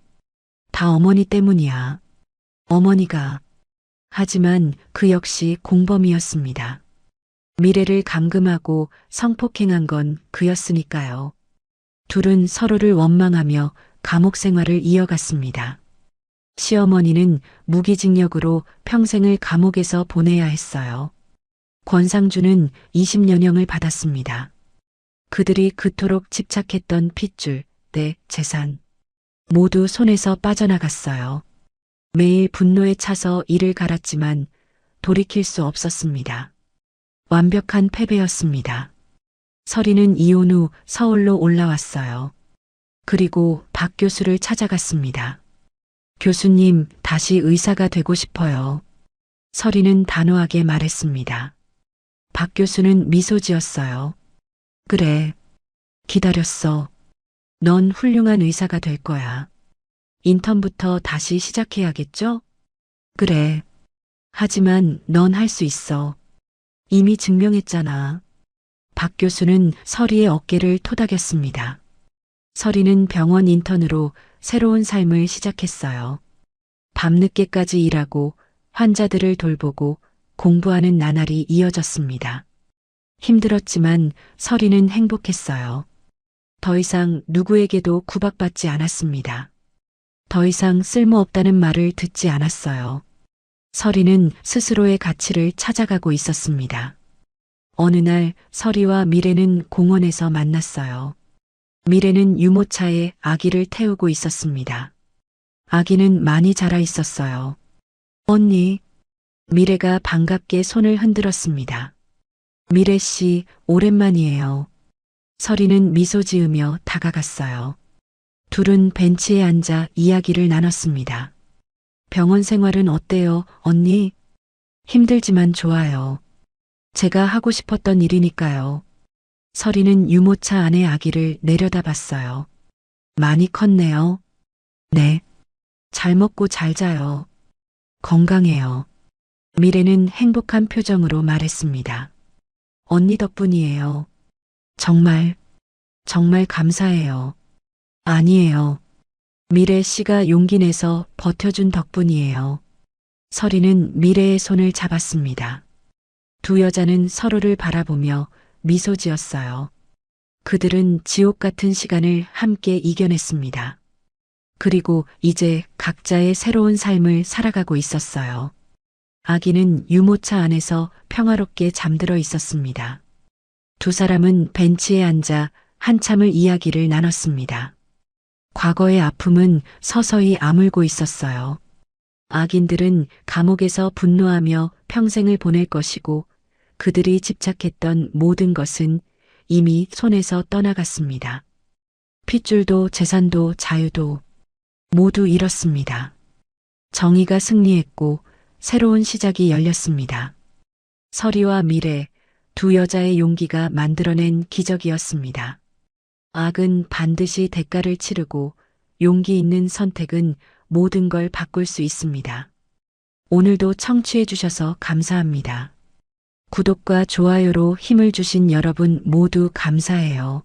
다 어머니 때문이야. 어머니가. 하지만 그 역시 공범이었습니다. 미래를 감금하고 성폭행한 건 그였으니까요. 둘은 서로를 원망하며 감옥 생활을 이어갔습니다. 시어머니는 무기징역으로 평생을 감옥에서 보내야 했어요. 권상준은 20년형을 받았습니다. 그들이 그토록 집착했던 핏줄, 내 재산 모두 손에서 빠져나갔어요. 매일 분노에 차서 이를 갈았지만 돌이킬 수 없었습니다. 완벽한 패배였습니다. 서리는 이혼 후 서울로 올라왔어요. 그리고 박 교수를 찾아갔습니다. 교수님, 다시 의사가 되고 싶어요. 서리는 단호하게 말했습니다. 박 교수는 미소 지었어요. 그래, 기다렸어. 넌 훌륭한 의사가 될 거야. 인턴부터 다시 시작해야겠죠? 그래. 하지만 넌 할 수 있어. 이미 증명했잖아. 박 교수는 서리의 어깨를 토닥였습니다. 서리는 병원 인턴으로 새로운 삶을 시작했어요. 밤늦게까지 일하고 환자들을 돌보고 공부하는 나날이 이어졌습니다. 힘들었지만 서리는 행복했어요. 더 이상 누구에게도 구박받지 않았습니다. 더 이상 쓸모없다는 말을 듣지 않았어요. 서리는 스스로의 가치를 찾아가고 있었습니다. 어느 날 서리와 미래는 공원에서 만났어요. 미래는 유모차에 아기를 태우고 있었습니다. 아기는 많이 자라 있었어요. 언니, 미래가 반갑게 손을 흔들었습니다. 미래 씨, 오랜만이에요. 서리는 미소 지으며 다가갔어요. 둘은 벤치에 앉아 이야기를 나눴습니다. 병원 생활은 어때요, 언니? 힘들지만 좋아요. 제가 하고 싶었던 일이니까요. 서리는 유모차 안의 아기를 내려다봤어요. 많이 컸네요. 네. 잘 먹고 잘 자요. 건강해요. 미래는 행복한 표정으로 말했습니다. 언니 덕분이에요. 정말 감사해요. 아니에요. 미래 씨가 용기 내서 버텨준 덕분이에요. 서리는 미래의 손을 잡았습니다. 두 여자는 서로를 바라보며 미소 지었어요. 그들은 지옥 같은 시간을 함께 이겨냈습니다. 그리고 이제 각자의 새로운 삶을 살아가고 있었어요. 아기는 유모차 안에서 평화롭게 잠들어 있었습니다. 두 사람은 벤치에 앉아 한참을 이야기를 나눴습니다. 과거의 아픔은 서서히 아물고 있었어요. 악인들은 감옥에서 분노하며 평생을 보낼 것이고 그들이 집착했던 모든 것은 이미 손에서 떠나갔습니다. 핏줄도 재산도 자유도 모두 잃었습니다. 정의가 승리했고 새로운 시작이 열렸습니다. 서리와 미래, 두 여자의 용기가 만들어낸 기적이었습니다. 악은 반드시 대가를 치르고 용기 있는 선택은 모든 걸 바꿀 수 있습니다. 오늘도 청취해 주셔서 감사합니다. 구독과 좋아요로 힘을 주신 여러분 모두 감사해요.